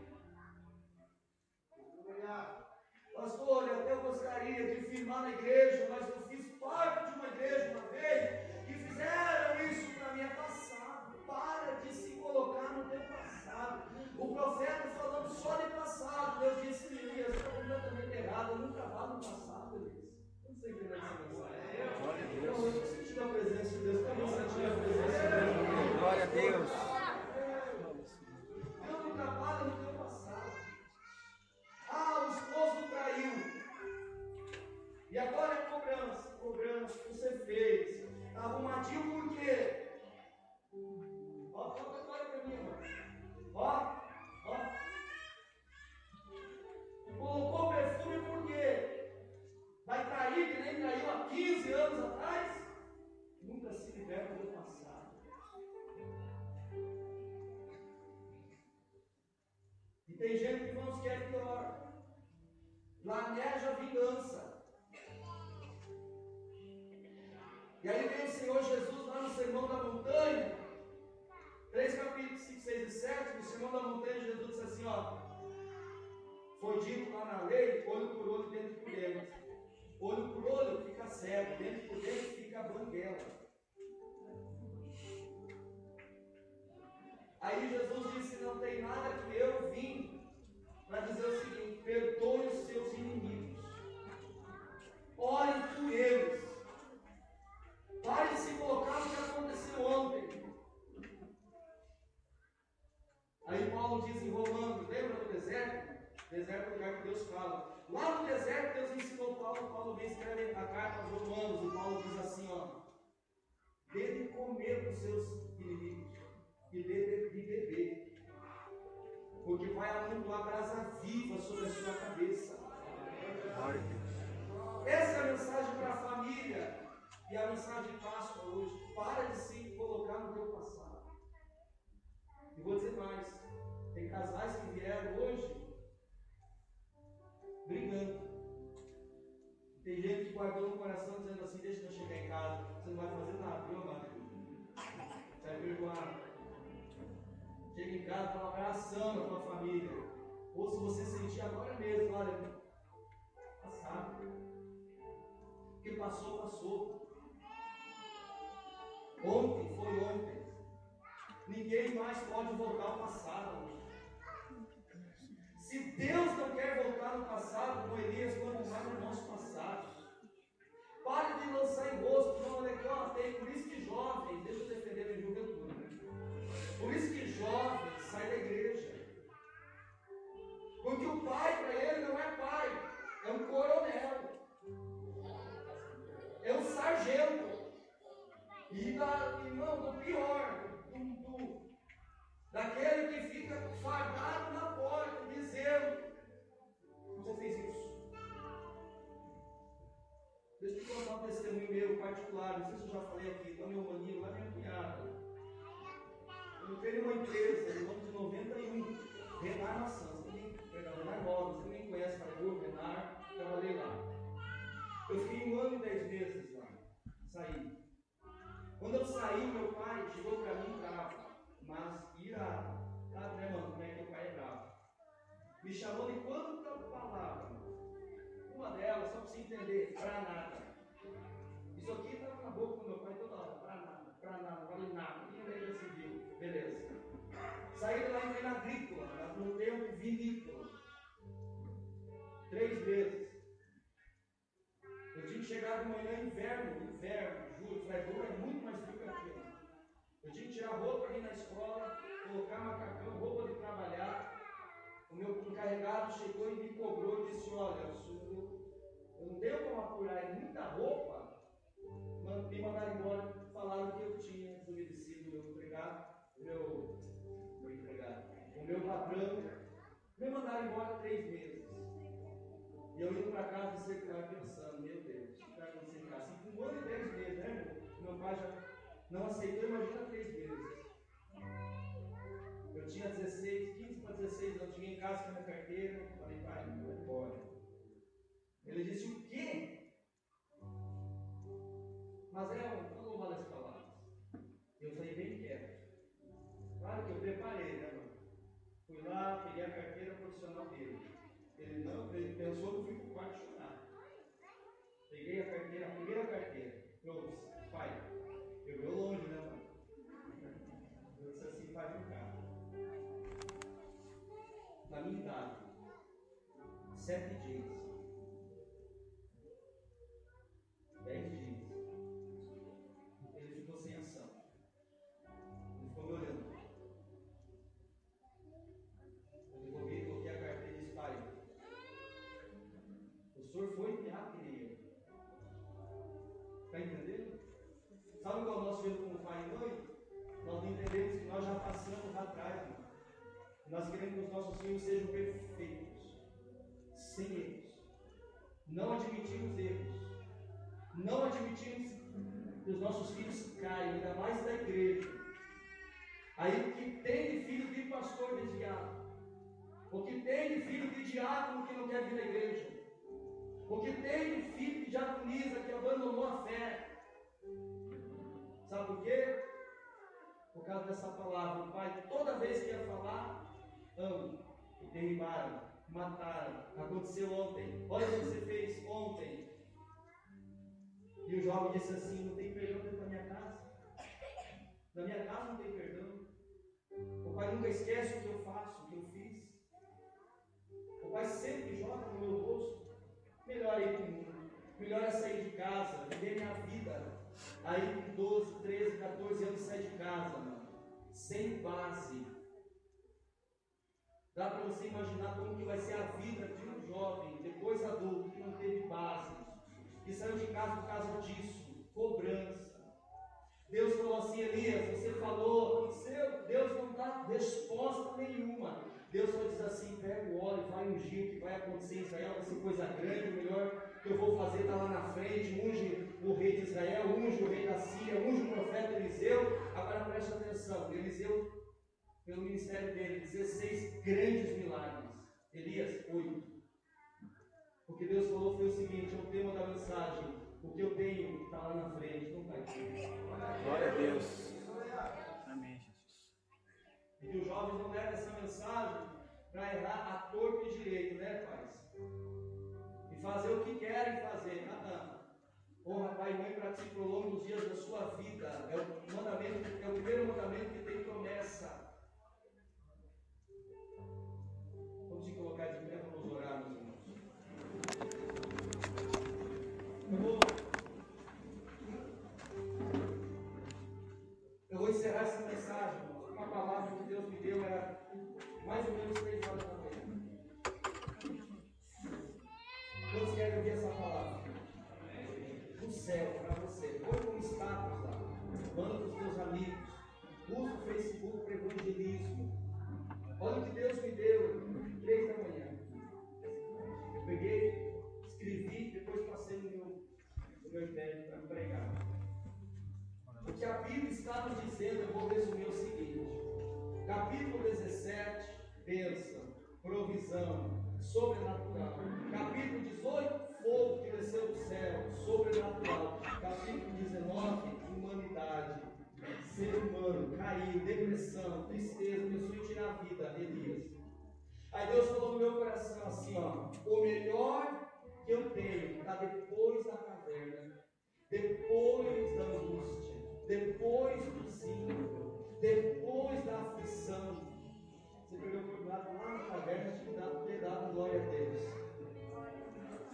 Pastor, eu até gostaria de firmar na igreja, mas eu fiz parte de uma igreja uma vez que fizeram isso para mim. É passado. Para de se colocar no teu passado. O profeta falando só de passado. Deus disse: Elias, está completamente errado, eu nunca vá no passado, Elias. Não sei entender essa mensagem. Glória a Deus. Eu estou sentindo a presença de Deus. Também senti a presença de Deus. Glória a Deus. Deus não trabalha no teu passado. O esposo traiu. E agora é cobrança. Você fez. Está arrumadinho por quê? Olha para mim, ó. Colocou perfume por quê? Vai trair que nem traiu há 15 anos atrás? Nunca se liberta do passado. E tem gente, irmãos, que é pior. Planeja a vingança. E aí vem o Senhor Jesus lá no Sermão da Montanha, 3 capítulos 5, 6 e 7, no Sermão da Montanha, Jesus disse assim, foi dito lá na lei, olho por olho, dente por dente. Olho por olho fica cego, dente por dente fica banguela. Aí Jesus disse: não tem nada que eu vim para dizer o seguinte: perdoe os seus inimigos, ore por eles, pare de se colocar no que aconteceu ontem. Aí Paulo diz em Romanos, lembra do deserto? Deserto é o lugar que Deus fala. Lá no deserto Deus ensinou Paulo vem escrever a carta aos Romanos, e Paulo diz assim, dê de comer para os seus inimigos e dê de beber, porque vai amontoar brasa viva sobre a sua cabeça. Essa é a mensagem para a família e a mensagem de Páscoa hoje. Para de se colocar no teu passado. E vou dizer mais, tem casais que vieram hoje brigando. Tem gente que guardou no coração dizendo assim: deixa eu chegar em casa, você não vai fazer nada, viu, amado? Você vai perdoar. Chega em casa, está abraçando a tua família. Ou se você sentir agora mesmo, olha, passado. O que passou, passou. Ontem foi ontem. Ninguém mais pode voltar ao passado. Se Deus não quer voltar no passado com Elias, quando vai no nosso passado. Pare de lançar em rosto. Não, olha aqui, tem por isso que jovens, deixa eu defender a juventude. Por isso que jovens saem da igreja. Porque o pai para ele não é pai, é um coronel, é um sargento. E do pior, daquele que fica fardado na porta, dizendo: você fez isso. Deixa eu te contar um testemunho meu particular, não sei se eu já falei aqui, do meu maninho, lá minha cunhada. Eu entrei numa empresa no ano de 91, Renar Maçãs, Renar Móveis, você nem conhece, falei, Renar, trabalhei lá. Eu fiquei 1 ano e 10 meses lá, saí. Quando eu saí, meu pai chegou para mim bravo, mas irado. me chamou de quanta palavra. Uma delas, só para você entender, para nada. Isso aqui estava na boca do meu pai toda hora, para nada, vale nada. Ninguém lembra civil, beleza. Saí de lá e entrei na agrícola, no tempo vinícola. 3 vezes. Eu tinha que chegar de manhã inverno, juro, Freiburg é muito mais frio que aquilo. Eu tinha que tirar roupa ali na escola, colocar macacão, roupa de trabalhar. O meu encarregado chegou e me cobrou e disse: olha, eu não tenho como apurar, é muita roupa. Me mandaram embora, falaram que eu tinha desobedecido o meu empregado, o meu patrão. Me mandaram embora 3 meses. E eu indo para casa e circular pensando: meu Deus, o que vai acontecer em casa? Assim, 1 ano e 3 meses, né, irmão? Meu pai já não aceitou, imagina 3 meses. Eu tinha 15 para 16 anos, cheguei em casa com a minha carteira, falei: pai, não vou embora. Ele disse: o quê? Mas falou mal as palavras. Eu saí bem quieto. Claro que eu preparei, né, mano? Fui lá, peguei a carteira profissional dele. Ele pensou que eu fui pro quarto chorar. Peguei a carteira, a primeira carteira. Trouxe: pai, pegou longe, né, mano? Eu disse assim: pai, vem cá. Na minha idade, 7 dias, 10 dias, ele ficou sem ação. Ele ficou me olhando. Eu devolvi, coloquei a carteira e disse: pai, o senhor foi enterrado que nem eu. Está entendendo? Sabe qual nós vemos como pai e mãe? Nós não entendemos que nós já passamos lá atrás, mano. Nós queremos que os nossos filhos sejam perfeitos, sem erros. Não admitimos erros. Não admitimos que os nossos filhos caiam, ainda mais da igreja. Aí o que tem de filho de pastor desviado, o que tem de filho de diácono que não quer vir na igreja, o que tem de filho de diaconisa que abandonou a fé. Sabe por quê? Por causa dessa palavra. O pai, toda vez que ia falar, amo, derribaram, mataram, aconteceu ontem, olha o que você fez ontem. E o jovem disse assim: não tem perdão dentro da minha casa. Na minha casa não tem perdão. O pai nunca esquece o que eu faço, o que eu fiz. O pai sempre joga no meu rosto. Melhor ir para o mundo, melhor é sair de casa, viver minha vida. Aí com 12, 13, 14 anos sai de casa, mano, sem base. Dá para você imaginar como que vai ser a vida de um jovem, depois adulto, que não teve base, que saiu de casa por causa disso, cobrança. Deus falou assim: Elias, você falou, aconteceu, Deus não dá resposta nenhuma. Deus só diz assim: pega o óleo, vai ungir, o que vai acontecer em Israel vai ser coisa grande, o melhor que eu vou fazer está lá na frente. Unge o rei de Israel, unge o rei da Síria, unge o profeta Eliseu. Agora preste atenção: Eliseu, pelo ministério dele, 16 grandes milagres. Elias, 8. O que Deus falou foi o seguinte: é o tema da mensagem: o que eu tenho está lá na frente, não está aqui. Glória a Deus. Amém, Jesus. E que os jovens não levem essa mensagem para errar a torto e direito, né, pais? E fazer o que querem fazer. Honra pai e mãe para ti ao longo dos dias da sua vida. É o mandamento, é o primeiro mandamento que tem promessa. Vamos se colocar de pé, vamos orar, meus irmãos. Eu vou encerrar essa mensagem, irmãos. Uma palavra que Deus me deu era mais ou menos 3 horas da manhã. Todos querem ouvir essa palavra? Do céu para você. Põe como status lá. Manda para os teus amigos. Usa o Facebook para evangelismo. Olha o que Deus me deu. 3 da manhã. Eu peguei, escrevi, depois passei no meu iPad para pregar. O que a Bíblia está nos dizendo, eu vou resumir o seguinte: capítulo 17, bênção, provisão, sobrenatural. Capítulo 18, fogo que desceu do céu, sobrenatural. Capítulo 19, humanidade, ser humano, caiu, depressão, tristeza, começou a tirar a vida, Elias. Aí Deus falou no meu depois da caverna, depois da angústia, depois do desígnio, depois da aflição. Você perdeu o cuidado lá na caverna, tinha que dar glória a Deus.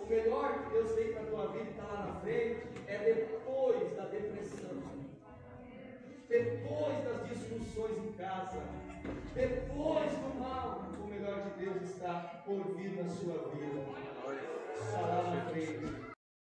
O melhor que Deus tem para a tua vida e está lá na frente é depois da depressão, depois das discussões em casa, depois do mal. O melhor de Deus está por vir na sua vida.